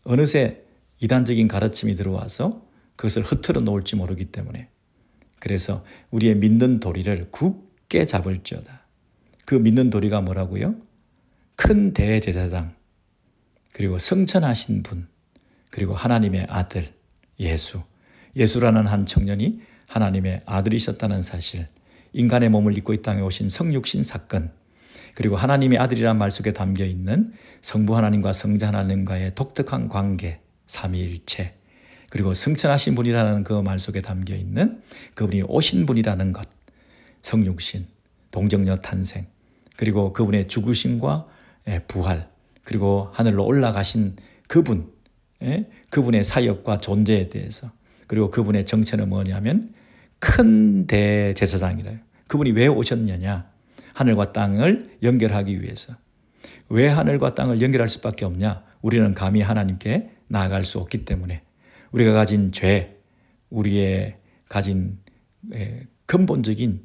어느새 이단적인 가르침이 들어와서 그것을 흐트러 놓을지 모르기 때문에, 그래서 우리의 믿는 도리를 굳게 잡을지어다. 그 믿는 도리가 뭐라고요? 큰 대제사장, 그리고 성천하신 분, 그리고 하나님의 아들 예수, 예수라는 한 청년이 하나님의 아들이셨다는 사실, 인간의 몸을 입고 이 땅에 오신 성육신 사건, 그리고 하나님의 아들이란 말 속에 담겨있는 성부 하나님과 성자 하나님과의 독특한 관계, 삼위일체, 그리고 성천하신 분이라는 그 말 속에 담겨있는 그분이 오신 분이라는 것, 성육신, 동정녀 탄생, 그리고 그분의 죽으심과 부활, 그리고 하늘로 올라가신 그분, 그분의 사역과 존재에 대해서, 그리고 그분의 정체는 뭐냐면 큰 대제사장이래요. 그분이 왜 오셨느냐? 하늘과 땅을 연결하기 위해서. 왜 하늘과 땅을 연결할 수밖에 없냐? 우리는 감히 하나님께 나아갈 수 없기 때문에, 우리가 가진 죄, 우리의 가진 근본적인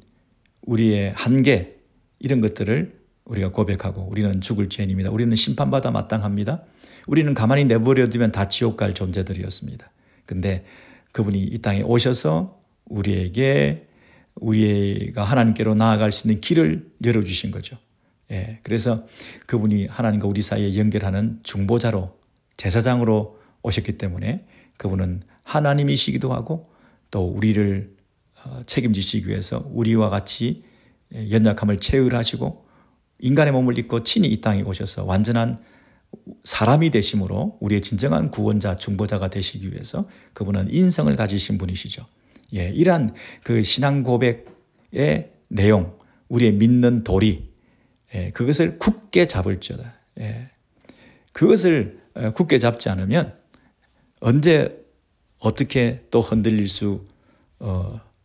우리의 한계, 이런 것들을 우리가 고백하고, 우리는 죽을 죄인입니다. 우리는 심판받아 마땅합니다. 우리는 가만히 내버려두면 다 지옥 갈 존재들이었습니다. 근데 그분이 이 땅에 오셔서 우리가 하나님께로 나아갈 수 있는 길을 열어주신 거죠. 그래서 그분이 하나님과 우리 사이에 연결하는 중보자로, 제사장으로 오셨기 때문에 그분은 하나님이시기도 하고, 또 우리를 책임지시기 위해서 우리와 같이 연약함을 체휼하시고 인간의 몸을 입고 친히 이 땅에 오셔서 완전한 사람이 되심으로 우리의 진정한 구원자, 중보자가 되시기 위해서 그분은 인성을 가지신 분이시죠. 이러한 그 신앙 고백의 내용, 우리의 믿는 도리, 그것을 굳게 잡을지어다. 그것을 굳게 잡지 않으면 언제 어떻게 또 흔들릴 수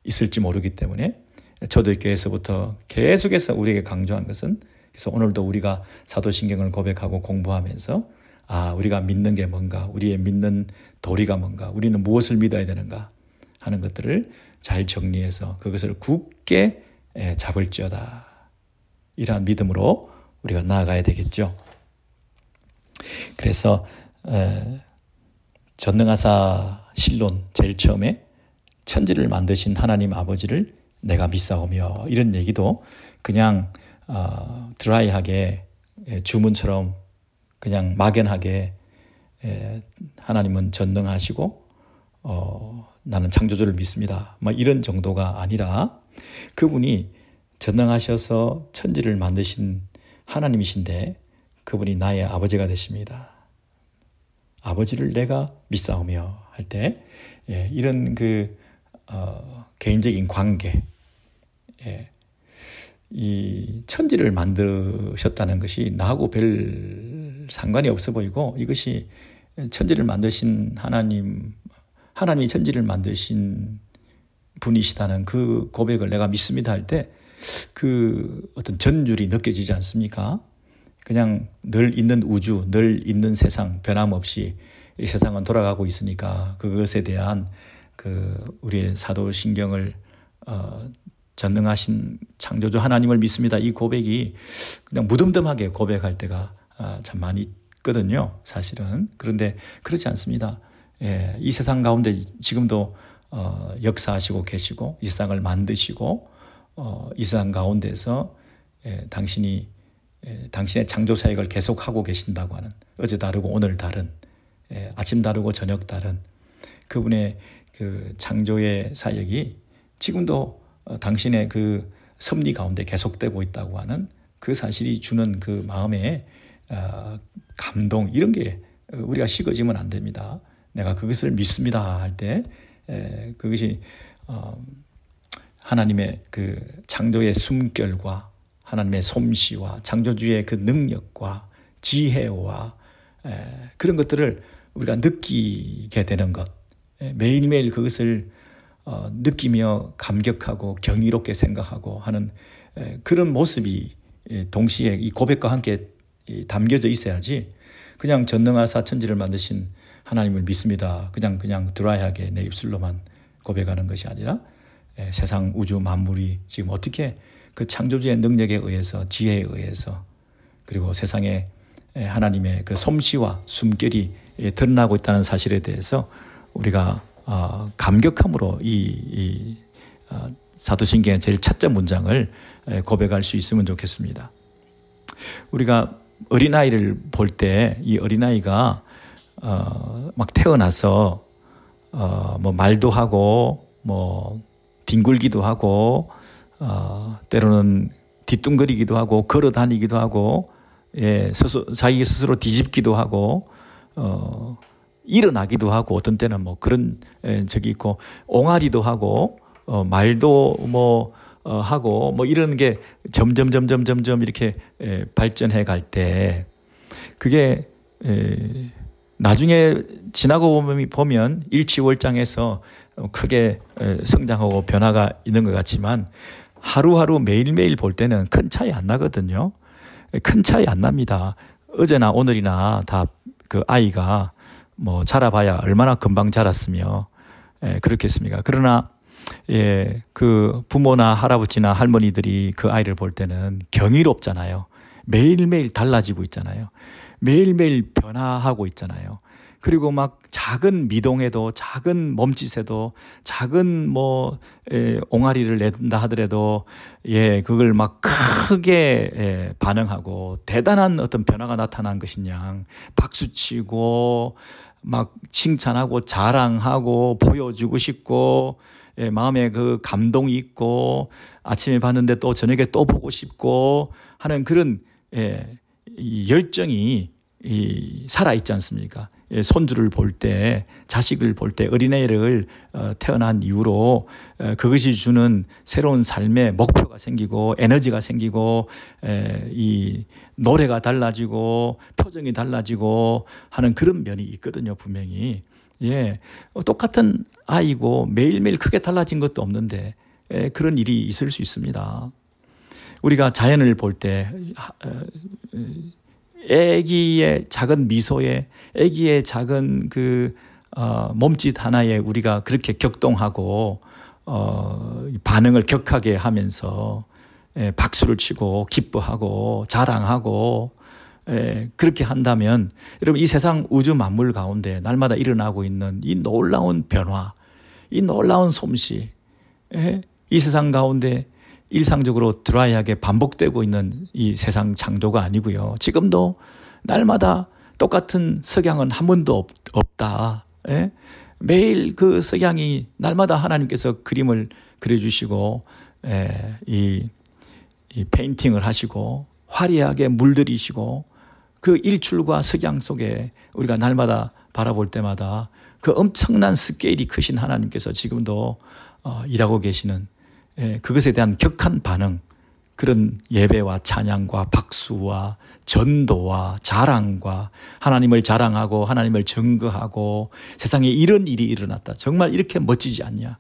있을지 모르기 때문에, 초대교회에서부터 계속해서 우리에게 강조한 것은, 그래서 오늘도 우리가 사도신경을 고백하고 공부하면서 우리가 믿는 게 뭔가, 우리의 믿는 도리가 뭔가, 우리는 무엇을 믿어야 되는가 하는 것들을 잘 정리해서 그것을 굳게 잡을지어다. 이러한 믿음으로 우리가 나아가야 되겠죠. 그래서 전능하사 신론 제일 처음에 천지를 만드신 하나님 아버지를 내가 믿사오며, 이런 얘기도 그냥 드라이하게 주문처럼 그냥 막연하게 하나님은 전능하시고 나는 창조주를 믿습니다, 이런 정도가 아니라, 그분이 전능하셔서 천지를 만드신 하나님이신데 그분이 나의 아버지가 되십니다. 아버지를 내가 믿사오며 할 때 이런 개인적인 관계, 이 천지를 만드셨다는 것이 나하고 별 상관이 없어 보이고, 이것이 천지를 만드신 하나님이 천지를 만드신 분이시다는 그 고백을 내가 믿습니다 할 때 그 어떤 전율이 느껴지지 않습니까? 그냥 늘 있는 우주, 늘 있는 세상, 변함없이 이 세상은 돌아가고 있으니까 그것에 대한 우리의 사도신경을 전능하신 창조주 하나님을 믿습니다, 이 고백이 그냥 무덤덤하게 고백할 때가 참 많이 있거든요, 사실은. 그런데 그렇지 않습니다. 이 세상 가운데 지금도 역사하시고 계시고, 이 세상을 만드시고, 이 세상 가운데서 당신의 창조 사역을 계속하고 계신다고 하는, 어제 다르고 오늘 다른, 아침 다르고 저녁 다른 그분의 그 창조의 사역이 지금도 당신의 그 섭리 가운데 계속되고 있다고 하는 그 사실이 주는 그 마음의 감동, 이런 게 우리가 식어지면 안 됩니다. 내가 그것을 믿습니다 할 때 그것이 하나님의 그 창조의 숨결과 하나님의 솜씨와 창조주의 그 능력과 지혜와 그런 것들을 우리가 느끼게 되는 것, 매일매일 그것을 느끼며 감격하고 경이롭게 생각하고 하는 그런 모습이 동시에 이 고백과 함께 담겨져 있어야지 그냥 전능하사 천지를 만드신 하나님을 믿습니다. 그냥 드라이하게 내 입술로만 고백하는 것이 아니라 세상 우주 만물이 지금 어떻게 그 창조주의 능력에 의해서 지혜에 의해서 그리고 세상에 하나님의 그 솜씨와 숨결이 드러나고 있다는 사실에 대해서 우리가 감격함으로 이 사도신경의 제일 첫째 문장을 고백할 수 있으면 좋겠습니다. 우리가 어린아이를 볼 때 이 어린아이가 막 태어나서 뭐 말도 하고 뭐 뒹굴기도 하고 때로는 뒤뚱거리기도 하고 걸어 다니기도 하고 자기 스스로 뒤집기도 하고 일어나기도 하고 어떤 때는 뭐 그런 적이 있고 옹알이도 하고 말도 뭐 하고 뭐 이런 게 점점 이렇게 발전해 갈 때 그게 나중에 지나고 보면 일취월장해서 크게 성장하고 변화가 있는 것 같지만 하루하루 매일매일 볼 때는 큰 차이 안 나거든요. 큰 차이 안 납니다. 어제나 오늘이나 다 그 아이가 뭐 자라봐야 얼마나 금방 자랐으며 그렇겠습니까? 그러나 그 부모나 할아버지나 할머니들이 그 아이를 볼 때는 경이롭잖아요. 매일매일 달라지고 있잖아요. 매일매일 변화하고 있잖아요. 그리고 막 작은 미동에도 작은 몸짓에도 작은 뭐 옹알이를 내든다 하더라도 그걸 막 크게 반응하고 대단한 어떤 변화가 나타난 것이냐 박수치고 막 칭찬하고 자랑하고 보여주고 싶고 마음에 그 감동이 있고 아침에 봤는데 또 저녁에 또 보고 싶고 하는 그런 이 열정이 살아있지 않습니까? 손주를 볼 때, 자식을 볼 때, 어린애를 태어난 이후로 그것이 주는 새로운 삶의 목표가 생기고 에너지가 생기고 이 노래가 달라지고 표정이 달라지고 하는 그런 면이 있거든요, 분명히. 똑같은 아이고 매일매일 크게 달라진 것도 없는데 그런 일이 있을 수 있습니다. 우리가 자연을 볼 때 아기의 작은 미소에 아기의 작은 그 몸짓 하나에 우리가 그렇게 격동하고 반응을 격하게 하면서 박수를 치고 기뻐하고 자랑하고 그렇게 한다면 여러분 이 세상 우주 만물 가운데 날마다 일어나고 있는 이 놀라운 변화, 이 놀라운 솜씨, 이 세상 가운데 일상적으로 드라이하게 반복되고 있는 이 세상 창조가 아니고요. 지금도 날마다 똑같은 석양은 한 번도 없다. 매일 그 석양이 날마다 하나님께서 그림을 그려주시고 이 페인팅을 하시고 화려하게 물들이시고 그 일출과 석양 속에 우리가 날마다 바라볼 때마다 그 엄청난 스케일이 크신 하나님께서 지금도 일하고 계시는 그것에 대한 격한 반응, 그런 예배와 찬양과 박수와 전도와 자랑과 하나님을 자랑하고 하나님을 증거하고 세상에 이런 일이 일어났다. 정말 이렇게 멋지지 않냐.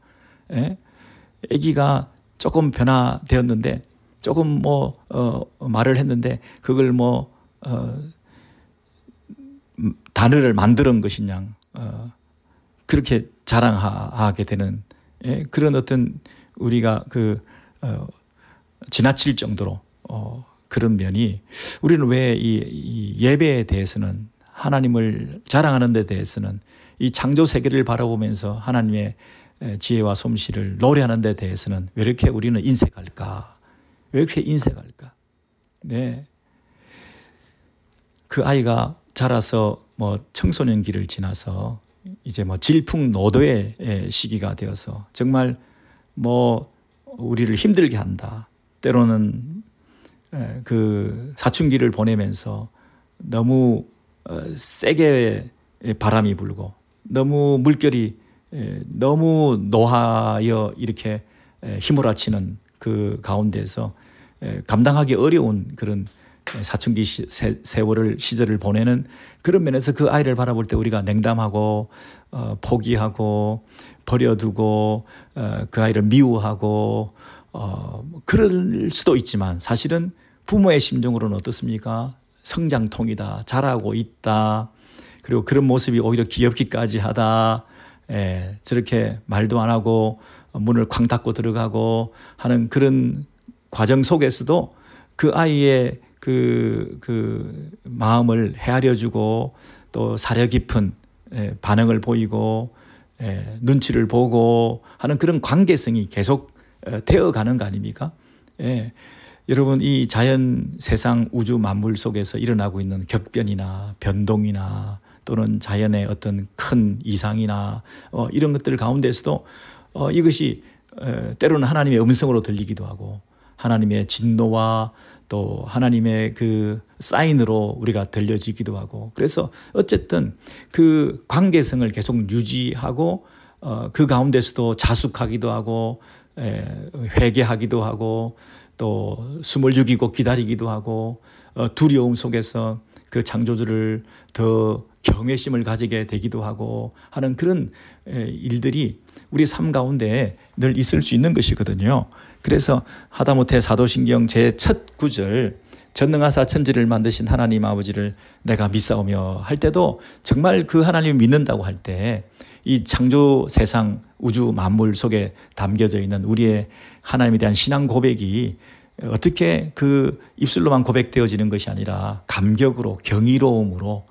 아기가 조금 변화되었는데 조금 말을 했는데 그걸 단어를 만드는 것이냐. 그렇게 자랑하게 되는 그런 어떤 우리가 지나칠 정도로 그런 면이 우리는 왜 이 예배에 대해서는 하나님을 자랑하는 데 대해서는 이 창조 세계를 바라보면서 하나님의 지혜와 솜씨를 노래하는 데 대해서는 왜 이렇게 우리는 인색할까? 왜 이렇게 인색할까? 그 아이가 자라서 청소년기를 지나서 이제 질풍노도의 시기가 되어서 정말 우리를 힘들게 한다. 때로는 그 사춘기를 보내면서 너무 세게 바람이 불고 너무 물결이 너무 노하여 이렇게 휘몰아치는 그 가운데서 감당하기 어려운 그런 사춘기 세월을 시절을 보내는 그런 면에서 그 아이를 바라볼 때 우리가 냉담하고 포기하고 버려두고 그 아이를 미워하고 그럴 수도 있지만 사실은 부모의 심정으로는 어떻습니까? 성장통이다. 잘하고 있다. 그리고 그런 모습이 오히려 귀엽기까지 하다. 저렇게 말도 안 하고 문을 쾅 닫고 들어가고 하는 그런 과정 속에서도 그 아이의 그 마음을 헤아려주고 또 사려 깊은 반응을 보이고 눈치를 보고 하는 그런 관계성이 계속 되어가는 거 아닙니까? 여러분 이 자연 세상 우주 만물 속에서 일어나고 있는 격변이나 변동이나 또는 자연의 어떤 큰 이상이나 이런 것들 가운데서도 이것이 때로는 하나님의 음성으로 들리기도 하고 하나님의 진노와 또 하나님의 그 사인으로 우리가 들려지기도 하고 그래서 어쨌든 그 관계성을 계속 유지하고 그 가운데서도 자숙하기도 하고 회개하기도 하고 또 숨을 죽이고 기다리기도 하고 두려움 속에서 그 창조주를 더 경외심을 가지게 되기도 하고 하는 그런 일들이 우리 삶 가운데 늘 있을 수 있는 것이거든요. 그래서 하다못해 사도신경 제 첫 구절 전능하사 천지를 만드신 하나님 아버지를 내가 믿사오며 할 때도 정말 그 하나님을 믿는다고 할 때 이 창조 세상 우주 만물 속에 담겨져 있는 우리의 하나님에 대한 신앙 고백이 어떻게 그 입술로만 고백되어지는 것이 아니라 감격으로 경이로움으로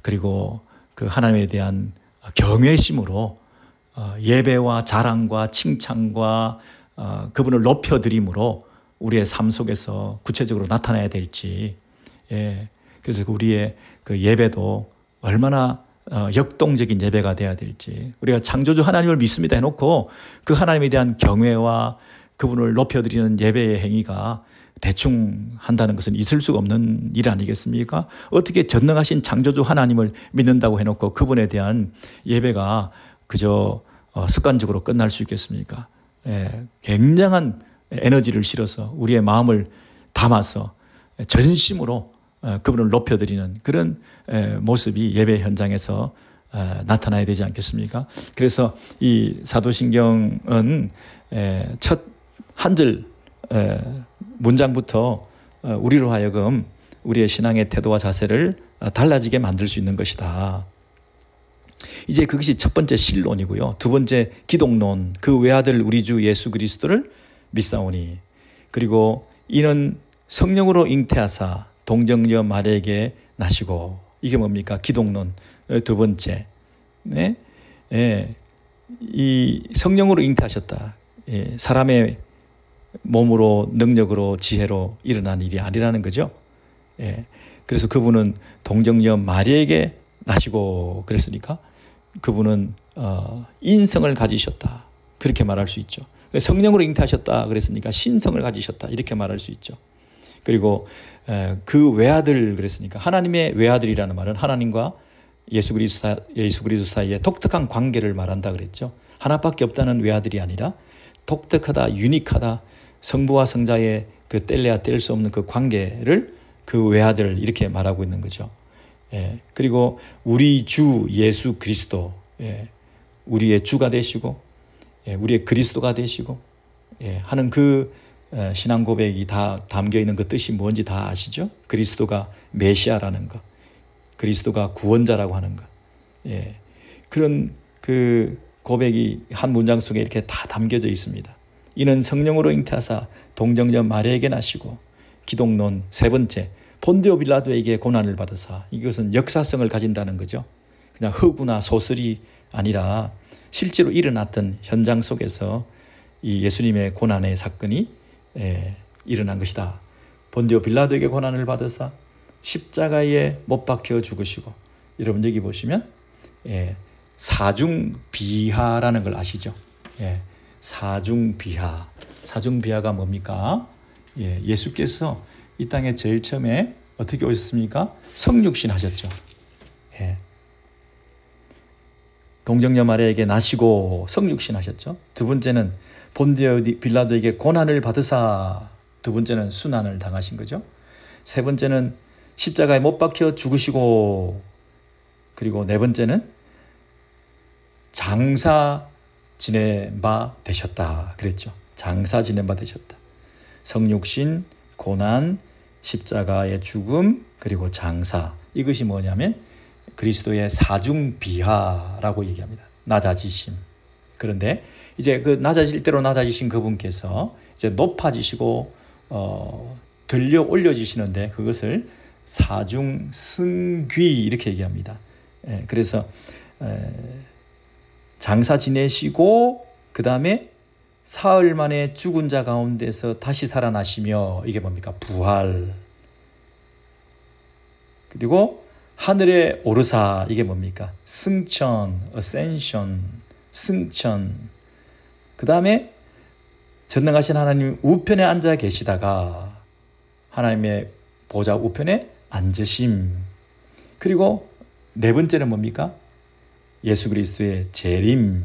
그리고 그 하나님에 대한 경외심으로 예배와 자랑과 칭찬과 그분을 높여드림으로 우리의 삶 속에서 구체적으로 나타나야 될지 그래서 우리의 그 예배도 얼마나 역동적인 예배가 돼야 될지 우리가 창조주 하나님을 믿습니다 해놓고 그 하나님에 대한 경외와 그분을 높여드리는 예배의 행위가 대충 한다는 것은 있을 수가 없는 일 아니겠습니까? 어떻게 전능하신 창조주 하나님을 믿는다고 해놓고 그분에 대한 예배가 그저 습관적으로 끝날 수 있겠습니까? 굉장한 에너지를 실어서 우리의 마음을 담아서 전심으로 그분을 높여드리는 그런 모습이 예배 현장에서 나타나야 되지 않겠습니까? 그래서 이 사도신경은 첫 한 절 문장부터 우리로 하여금 우리의 신앙의 태도와 자세를 달라지게 만들 수 있는 것이다. 이제 그것이 첫 번째 신론이고요. 두 번째 기독론, 그 외아들 우리 주 예수 그리스도를 믿사오니 그리고 이는 성령으로 잉태하사 동정녀 마리아에게 나시고 이게 뭡니까? 기독론 두 번째. 네? 이 성령으로 잉태하셨다. 사람의 몸으로 능력으로 지혜로 일어난 일이 아니라는 거죠. 그래서 그분은 동정녀 마리아에게 나시고 그랬으니까 그분은 인성을 가지셨다. 그렇게 말할 수 있죠. 성령으로 잉태하셨다 그랬으니까 신성을 가지셨다. 이렇게 말할 수 있죠. 그리고 그 외아들 그랬으니까 하나님의 외아들이라는 말은 하나님과 예수 그리스도 사이에 독특한 관계를 말한다 그랬죠. 하나밖에 없다는 외아들이 아니라 독특하다, 유니크하다, 성부와 성자의 그 뗄래야 뗄 수 없는 그 관계를 그 외아들 이렇게 말하고 있는 거죠. 그리고 우리 주 예수 그리스도, 우리의 주가 되시고, 우리의 그리스도가 되시고, 하는 그 신앙 고백이 다 담겨 있는 그 뜻이 뭔지 다 아시죠? 그리스도가 메시아라는 것, 그리스도가 구원자라고 하는 것, 그런 그 고백이 한 문장 속에 이렇게 다 담겨져 있습니다. 이는 성령으로 잉태하사 동정녀 마리아에게 나시고 기독론 세 번째 본디오 빌라도에게 고난을 받으사 이것은 역사성을 가진다는 거죠. 그냥 허구나 소설이 아니라 실제로 일어났던 현장 속에서 이 예수님의 고난의 사건이 일어난 것이다. 본디오 빌라도에게 고난을 받으사 십자가에 못 박혀 죽으시고 여러분 여기 보시면 사중비하라는 걸 아시죠? 사중비하. 사중비하가 뭡니까? 예수께서 이 땅에 제일 처음에 어떻게 오셨습니까? 성육신 하셨죠. 동정녀 마리아에게 나시고 성육신 하셨죠. 두 번째는 본디오 빌라도에게 고난을 받으사 두 번째는 순환을 당하신 거죠. 세 번째는 십자가에 못 박혀 죽으시고, 그리고 네 번째는 장사 지낸 바 되셨다 그랬죠. 장사 지낸 바 되셨다. 성육신, 고난, 십자가의 죽음, 그리고 장사. 이것이 뭐냐면 그리스도의 사중비하라고 얘기합니다. 낮아지심. 그런데 이제 그 낮아질 대로 낮아지신 그분께서 이제 높아지시고 들려 올려지시는데 그것을 사중승귀 이렇게 얘기합니다. 그래서 장사 지내시고 그 다음에 사흘 만에 죽은 자 가운데서 다시 살아나시며, 이게 뭡니까? 부활. 그리고 하늘에 오르사, 이게 뭡니까? 승천, ascension, 승천. 그 다음에 전능하신 하나님 우편에 앉아 계시다가 하나님의 보좌 우편에 앉으심. 그리고 네 번째는 뭡니까? 예수 그리스도의 재림,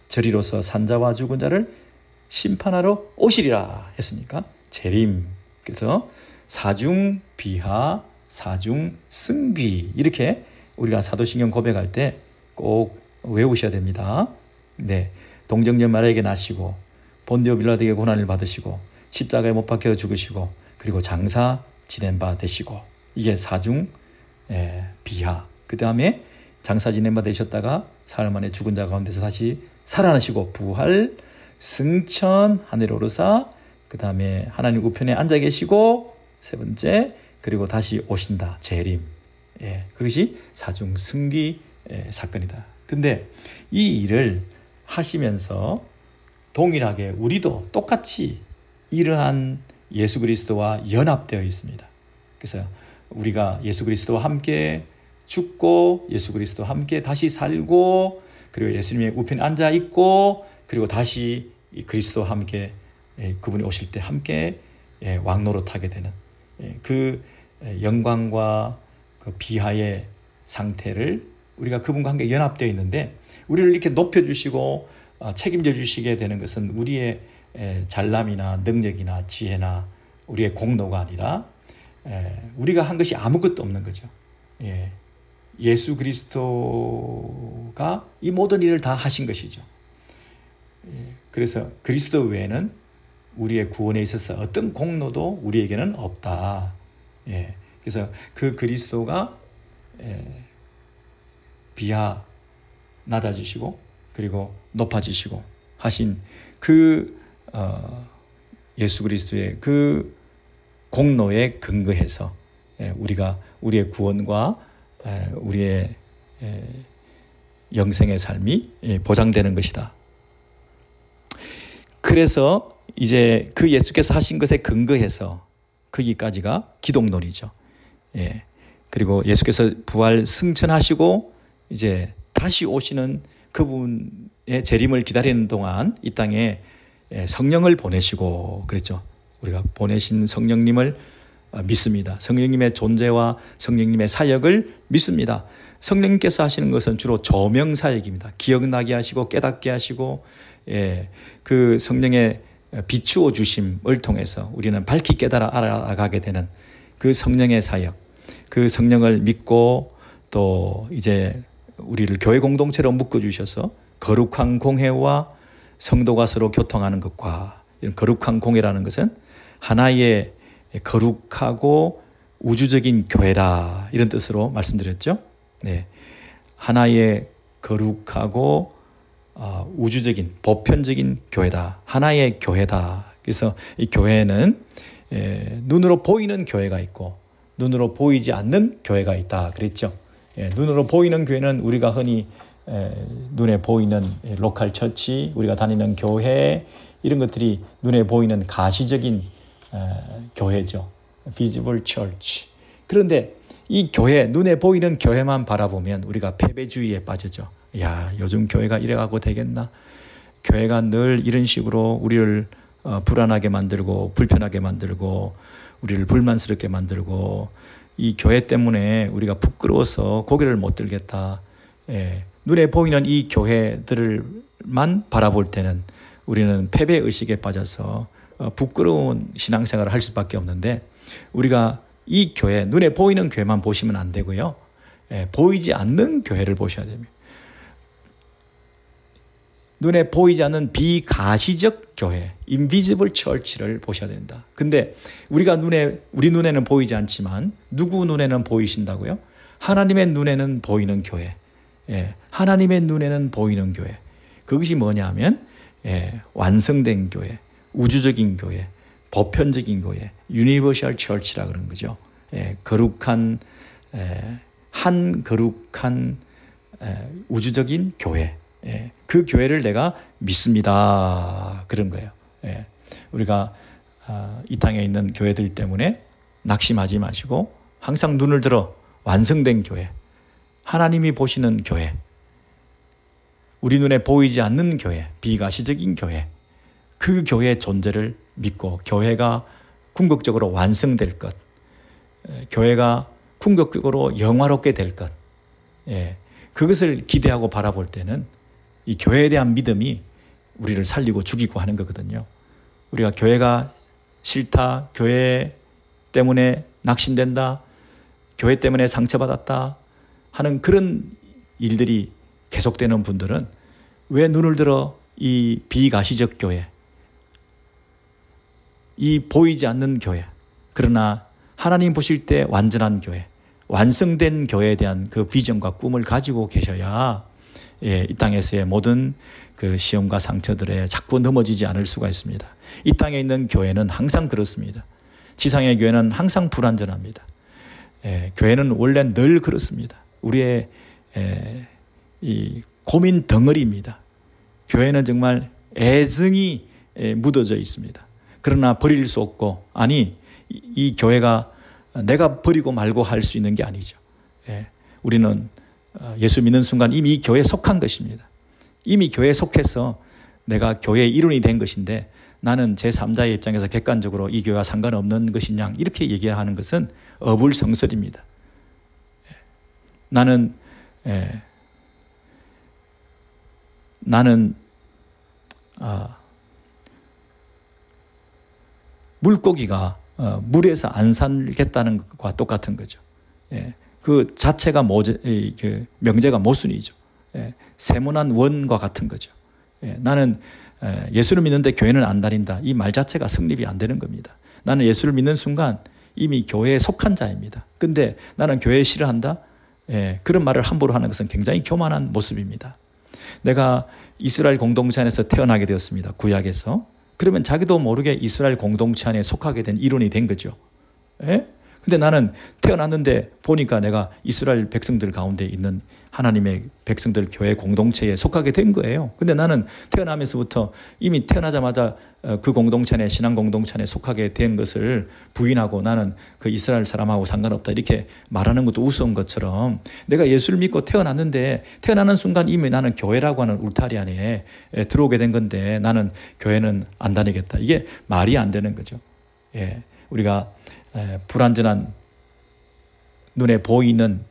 저리로서 산자와 죽은 자를 심판하러 오시리라 했습니까? 재림. 그래서 사중비하, 사중승귀, 이렇게 우리가 사도신경 고백할 때 꼭 외우셔야 됩니다. 네, 동정녀 마리아에게 나시고 본디오 빌라도에게 고난을 받으시고 십자가에 못 박혀 죽으시고 그리고 장사 지낸 바 되시고, 이게 사중 비하. 그 다음에 장사 지낸 바 되셨다가 사흘 만에 죽은 자 가운데서 다시 살아나시고 부활, 승천, 하늘 오르사, 그 다음에 하나님 우편에 앉아 계시고, 세 번째 그리고 다시 오신다, 재림. 그것이 사중승귀 사건이다. 근데 이 일을 하시면서 동일하게 우리도 똑같이 이러한 예수 그리스도와 연합되어 있습니다. 그래서 우리가 예수 그리스도와 함께 죽고 예수 그리스도와 함께 다시 살고, 그리고 예수님의 우편에 앉아 있고, 그리고 다시 그리스도와 함께 그분이 오실 때 함께 왕노릇하게 되는 그 영광과 그 비하의 상태를 우리가 그분과 함께 연합되어 있는데, 우리를 이렇게 높여주시고 책임져 주시게 되는 것은 우리의 잘남이나 능력이나 지혜나 우리의 공로가 아니라 우리가 한 것이 아무것도 없는 거죠. 예수 그리스도가 이 모든 일을 다 하신 것이죠. 그래서 그리스도 외에는 우리의 구원에 있어서 어떤 공로도 우리에게는 없다. 그래서 그 그리스도가 비하, 낮아지시고 그리고 높아지시고 하신 그 예수 그리스도의 그 공로에 근거해서 우리가 우리의 구원과 우리의 영생의 삶이 보장되는 것이다. 그래서 이제 그 예수께서 하신 것에 근거해서 거기까지가 기독론이죠. 그리고 예수께서 부활 승천하시고 이제 다시 오시는 그분의 재림을 기다리는 동안 이 땅에 성령을 보내시고 그랬죠. 우리가 보내신 성령님을 믿습니다. 성령님의 존재와 성령님의 사역을 믿습니다. 성령님께서 하시는 것은 주로 조명 사역입니다. 기억나게 하시고 깨닫게 하시고, 그 성령의 비추어 주심을 통해서 우리는 밝히 깨달아 알아가게 되는 그 성령의 사역, 그 성령을 믿고 또 이제 우리를 교회 공동체로 묶어 주셔서 거룩한 공회와 성도가 서로 교통하는 것과, 이런 거룩한 공회라는 것은 하나의 거룩하고 우주적인 교회라, 이런 뜻으로 말씀드렸죠. 하나의 거룩하고 우주적인 보편적인 교회다. 하나의 교회다. 그래서 이 교회는 눈으로 보이는 교회가 있고 눈으로 보이지 않는 교회가 있다 그랬죠. 눈으로 보이는 교회는 우리가 흔히 눈에 보이는 로컬 처치, 우리가 다니는 교회, 이런 것들이 눈에 보이는 가시적인 교회죠. visible church. 그런데 이 교회, 눈에 보이는 교회만 바라보면 우리가 패배주의에 빠지죠. 야, 요즘 교회가 이래가고 되겠나? 교회가 늘 이런 식으로 우리를 불안하게 만들고 불편하게 만들고 우리를 불만스럽게 만들고, 이 교회 때문에 우리가 부끄러워서 고개를 못 들겠다. 눈에 보이는 이 교회들만 바라볼 때는 우리는 패배의식에 빠져서 부끄러운 신앙생활을 할 수밖에 없는데, 우리가 이 교회, 눈에 보이는 교회만 보시면 안 되고요. 보이지 않는 교회를 보셔야 됩니다. 눈에 보이지 않는 비가시적 교회, 인비지블 처치를 보셔야 된다. 근데 우리 눈에는 보이지 않지만 누구 눈에는 보이신다고요? 하나님의 눈에는 보이는 교회. 하나님의 눈에는 보이는 교회. 그것이 뭐냐면 완성된 교회, 우주적인 교회, 보편적인 교회, 유니버셜 처치라 그런 거죠. 거룩한 우주적인 교회. 그 교회를 내가 믿습니다. 그런 거예요. 우리가 이 땅에 있는 교회들 때문에 낙심하지 마시고 항상 눈을 들어 완성된 교회, 하나님이 보시는 교회, 우리 눈에 보이지 않는 교회, 비가시적인 교회, 그 교회의 존재를 믿고 교회가 궁극적으로 완성될 것, 교회가 궁극적으로 영화롭게 될 것, 그것을 기대하고 바라볼 때는 이 교회에 대한 믿음이 우리를 살리고 죽이고 하는 거거든요. 우리가 교회가 싫다, 교회 때문에 낙심된다, 교회 때문에 상처받았다 하는 그런 일들이 계속되는 분들은 왜 눈을 들어 이 비가시적 교회, 이 보이지 않는 교회, 그러나 하나님 보실 때 완전한 교회, 완성된 교회에 대한 그 비전과 꿈을 가지고 계셔야 이 땅에서의 모든 그 시험과 상처들에 자꾸 넘어지지 않을 수가 있습니다. 이 땅에 있는 교회는 항상 그렇습니다. 지상의 교회는 항상 불완전합니다. 교회는 원래 늘 그렇습니다. 우리의 이 고민 덩어리입니다. 교회는 정말 애증이 묻어져 있습니다. 그러나 버릴 수 없고, 아니 이 교회가 내가 버리고 말고 할 수 있는 게 아니죠. 우리는 예수 믿는 순간 이미 교회에 속한 것입니다. 이미 교회에 속해서 내가 교회의 일원이 된 것인데 나는 제3자의 입장에서 객관적으로 이 교회와 상관없는 것이냐 이렇게 얘기하는 것은 어불성설입니다. 나는 물고기가 물에서 안 살겠다는 것과 똑같은 거죠. 그 자체가 명제가 모순이죠. 세모난 원과 같은 거죠. 나는 예수를 믿는데 교회는 안 다닌다. 이 말 자체가 성립이 안 되는 겁니다. 나는 예수를 믿는 순간 이미 교회에 속한 자입니다. 근데 나는 교회 싫어한다? 그런 말을 함부로 하는 것은 굉장히 교만한 모습입니다. 내가 이스라엘 공동체 안에서 태어나게 되었습니다. 구약에서. 그러면 자기도 모르게 이스라엘 공동체 안에 속하게 된 일원이 된 거죠. 근데 나는 태어났는데 보니까 내가 이스라엘 백성들 가운데 있는 하나님의 백성들 교회 공동체에 속하게 된 거예요. 근데 나는 태어나면서부터 이미 태어나자마자 그 공동체 안에, 신앙 공동체 안에 속하게 된 것을 부인하고 나는 그 이스라엘 사람하고 상관없다 이렇게 말하는 것도 우스운 것처럼 내가 예수를 믿고 태어났는데 태어나는 순간 이미 나는 교회라고 하는 울타리 안에 들어오게 된 건데 나는 교회는 안 다니겠다. 이게 말이 안 되는 거죠. 우리가 불완전한 눈에 보이는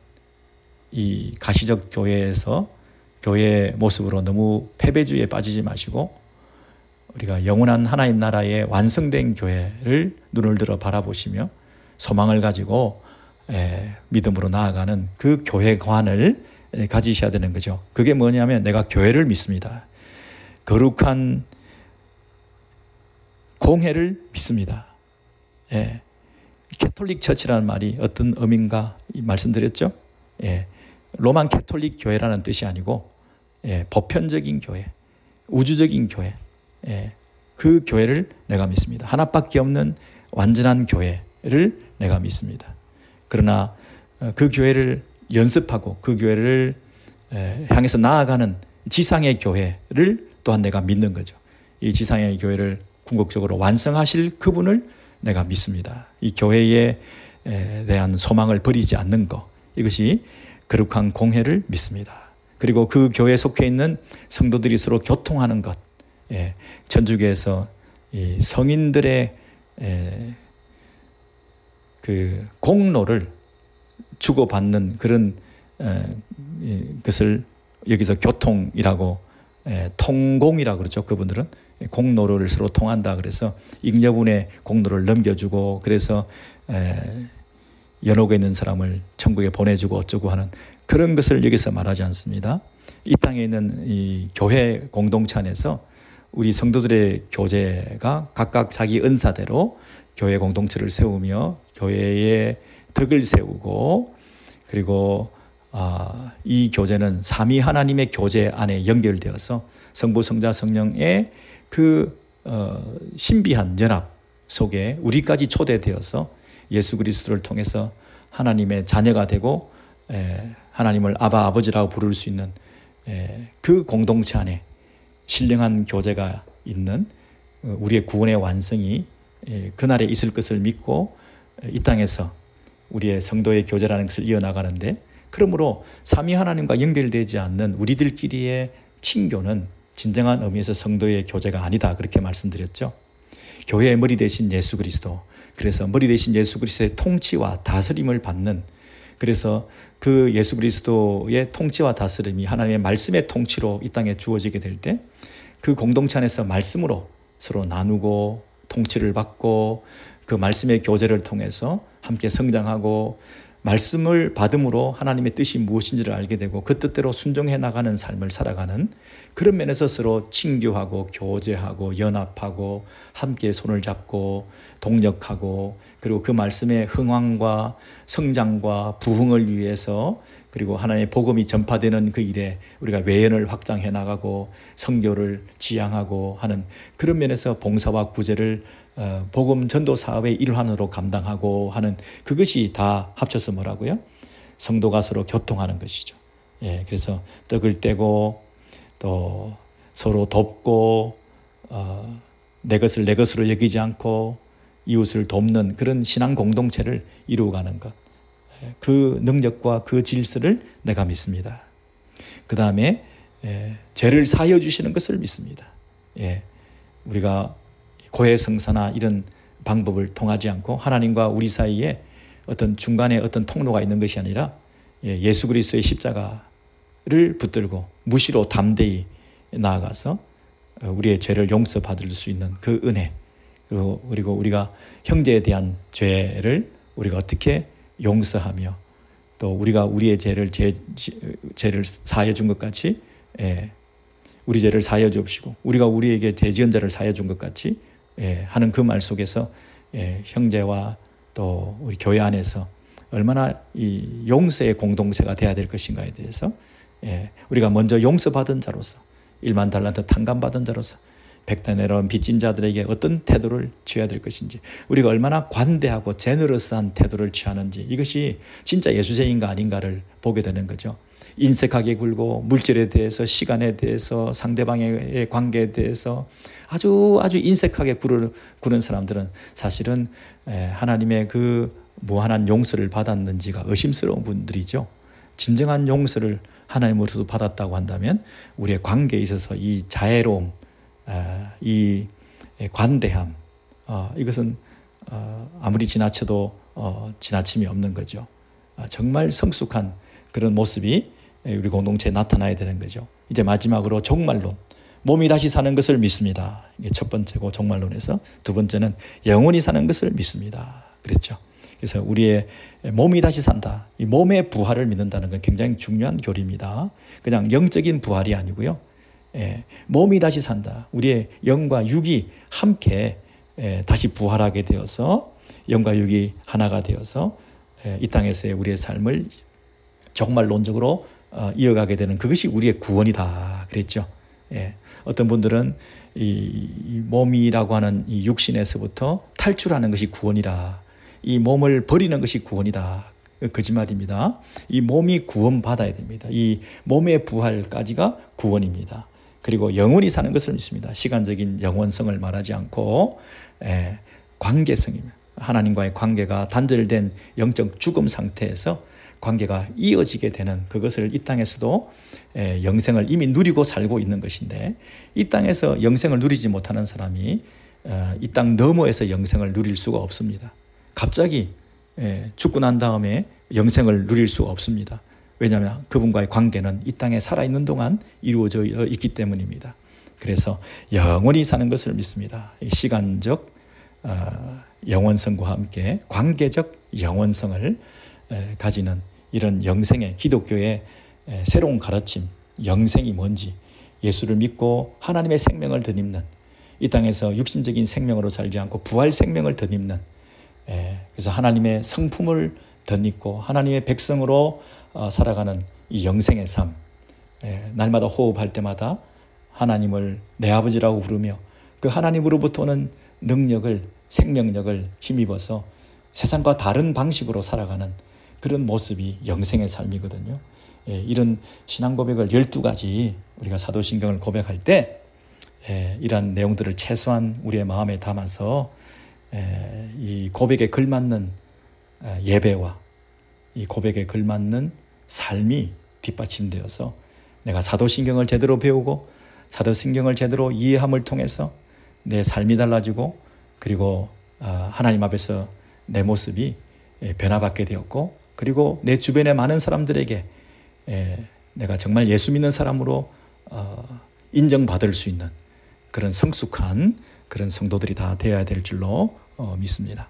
이 가시적 교회에서 교회의 모습으로 너무 패배주의에 빠지지 마시고 우리가 영원한 하나님 나라의 완성된 교회를 눈을 들어 바라보시며 소망을 가지고 믿음으로 나아가는 그 교회관을 가지셔야 되는 거죠. 그게 뭐냐면 내가 교회를 믿습니다. 거룩한 공회를 믿습니다. 캐톨릭 처치라는 말이 어떤 의미인가 말씀드렸죠. 로만 캐톨릭 교회라는 뜻이 아니고 보편적인 교회, 우주적인 교회, 그 교회를 내가 믿습니다. 하나밖에 없는 완전한 교회를 내가 믿습니다. 그러나 그 교회를 연습하고 그 교회를 향해서 나아가는 지상의 교회를 또한 내가 믿는 거죠. 이 지상의 교회를 궁극적으로 완성하실 그분을 내가 믿습니다. 이 교회에 대한 소망을 버리지 않는 것, 이것이 거룩한 공회를 믿습니다. 그리고 그 교회에 속해 있는 성도들이 서로 교통하는 것, 천주교에서 이 성인들의 그 공로를 주고받는 그런 것을 여기서 교통이라고 통공이라고 그러죠. 그분들은 공로를 서로 통한다. 그래서 잉여분의 공로를 넘겨주고 그래서 연옥에 있는 사람을 천국에 보내주고 어쩌고 하는 그런 것을 여기서 말하지 않습니다. 이 땅에 있는 이 교회 공동체 안에서 우리 성도들의 교제가 각각 자기 은사대로 교회 공동체를 세우며 교회의 덕을 세우고, 그리고 이 교제는 삼위 하나님의 교제 안에 연결되어서 성부, 성자, 성령의 그 신비한 연합 속에 우리까지 초대되어서 예수 그리스도를 통해서 하나님의 자녀가 되고 하나님을 아바 아버지라고 부를 수 있는 그 공동체 안에 신령한 교제가 있는 우리의 구원의 완성이 그날에 있을 것을 믿고 이 땅에서 우리의 성도의 교제라는 것을 이어나가는데, 그러므로 삼위 하나님과 연결되지 않는 우리들끼리의 친교는 진정한 의미에서 성도의 교제가 아니다, 그렇게 말씀드렸죠. 교회의 머리 대신 예수 그리스도, 그래서 머리 대신 예수 그리스도의 통치와 다스림을 받는, 그래서 그 예수 그리스도의 통치와 다스림이 하나님의 말씀의 통치로 이 땅에 주어지게 될 때 그 공동체 안에서 말씀으로 서로 나누고 통치를 받고 그 말씀의 교제를 통해서 함께 성장하고 말씀을 받음으로 하나님의 뜻이 무엇인지를 알게 되고 그 뜻대로 순종해 나가는 삶을 살아가는 그런 면에서 서로 친교하고 교제하고 연합하고 함께 손을 잡고 동력하고, 그리고 그 말씀의 흥왕과 성장과 부흥을 위해서, 그리고 하나님의 복음이 전파되는 그 일에 우리가 외연을 확장해 나가고 선교를 지향하고 하는 그런 면에서 봉사와 구제를 복음 전도 사업의 일환으로 감당하고 하는, 그것이 다 합쳐서 뭐라고요? 성도가 서로 교통하는 것이죠. 예, 그래서 떡을 떼고 또 서로 돕고 내 것을 내 것으로 여기지 않고 이웃을 돕는 그런 신앙 공동체를 이루어가는 것, 그 능력과 그 질서를 내가 믿습니다. 그 다음에 죄를 사하여 주시는 것을 믿습니다. 우리가 고해성사나 이런 방법을 통하지 않고 하나님과 우리 사이에 어떤 중간에 어떤 통로가 있는 것이 아니라 예수 그리스도의 십자가를 붙들고 무시로 담대히 나아가서 우리의 죄를 용서받을 수 있는 그 은혜, 그리고 우리가 형제에 대한 죄를 우리가 어떻게 용서하며 또 우리가 우리의 죄를 사하여 준 것 같이 우리 죄를 사하여 주옵시고 우리가 우리에게 죄 지은 자를 사하여 준 것 같이 하는 그 말 속에서 형제와 또 우리 교회 안에서 얼마나 이 용서의 공동체가 돼야 될 것인가에 대해서 우리가 먼저 용서받은 자로서 1만 달란트 탕감받은 자로서 백단에로운 빚진 자들에게 어떤 태도를 취해야 될 것인지, 우리가 얼마나 관대하고 제너러스한 태도를 취하는지, 이것이 진짜 예수제인가 아닌가를 보게 되는 거죠. 인색하게 굴고 물질에 대해서, 시간에 대해서, 상대방의 관계에 대해서 아주 인색하게 구는 사람들은 사실은 하나님의 그 무한한 용서를 받았는지가 의심스러운 분들이죠. 진정한 용서를 하나님으로부터 받았다고 한다면 우리의 관계에 있어서 이 자애로움, 이 관대함, 이것은 아무리 지나쳐도 지나침이 없는 거죠. 정말 성숙한 그런 모습이 우리 공동체에 나타나야 되는 거죠. 이제 마지막으로 종말론, 몸이 다시 사는 것을 믿습니다. 이게 첫 번째고 종말론에서, 두 번째는 영원히 사는 것을 믿습니다. 그랬죠. 그래서 우리의 몸이 다시 산다, 이 몸의 부활을 믿는다는 건 굉장히 중요한 교리입니다. 그냥 영적인 부활이 아니고요, 몸이 다시 산다. 우리의 영과 육이 함께 다시 부활하게 되어서 영과 육이 하나가 되어서 이 땅에서의 우리의 삶을 종말론적으로 이어가게 되는, 그것이 우리의 구원이다 그랬죠. 어떤 분들은 이 몸이라고 하는 이 육신에서부터 탈출하는 것이 구원이라, 이 몸을 버리는 것이 구원이다. 거짓말입니다. 이 몸이 구원받아야 됩니다. 이 몸의 부활까지가 구원입니다. 그리고 영원히 사는 것을 믿습니다. 시간적인 영원성을 말하지 않고 관계성입니다. 하나님과의 관계가 단절된 영적 죽음 상태에서 관계가 이어지게 되는, 그것을 이 땅에서도 영생을 이미 누리고 살고 있는 것인데, 이 땅에서 영생을 누리지 못하는 사람이 이 땅 너머에서 영생을 누릴 수가 없습니다. 갑자기 죽고 난 다음에 영생을 누릴 수가 없습니다. 왜냐하면 그분과의 관계는 이 땅에 살아있는 동안 이루어져 있기 때문입니다. 그래서 영원히 사는 것을 믿습니다. 시간적 영원성과 함께 관계적 영원성을 가지는 이런 영생의 기독교의 새로운 가르침, 영생이 뭔지, 예수를 믿고 하나님의 생명을 덧입는, 이 땅에서 육신적인 생명으로 살지 않고 부활 생명을 덧입는, 그래서 하나님의 성품을 덧입고 하나님의 백성으로 살아가는 이 영생의 삶, 날마다 호흡할 때마다 하나님을 내 아버지라고 부르며 그 하나님으로부터 오는 능력을, 생명력을 힘입어서 세상과 다른 방식으로 살아가는 그런 모습이 영생의 삶이거든요. 이런 신앙 고백을 12가지 우리가 사도신경을 고백할 때 이러한 내용들을 최소한 우리의 마음에 담아서 이 고백에 걸맞는 예배와 이 고백에 걸맞는 삶이 뒷받침되어서 내가 사도신경을 제대로 배우고 사도신경을 제대로 이해함을 통해서 내 삶이 달라지고 그리고 하나님 앞에서 내 모습이 변화받게 되었고 그리고 내 주변의 많은 사람들에게 내가 정말 예수 믿는 사람으로 인정받을 수 있는 그런 성숙한 그런 성도들이 다 되어야 될 줄로 믿습니다.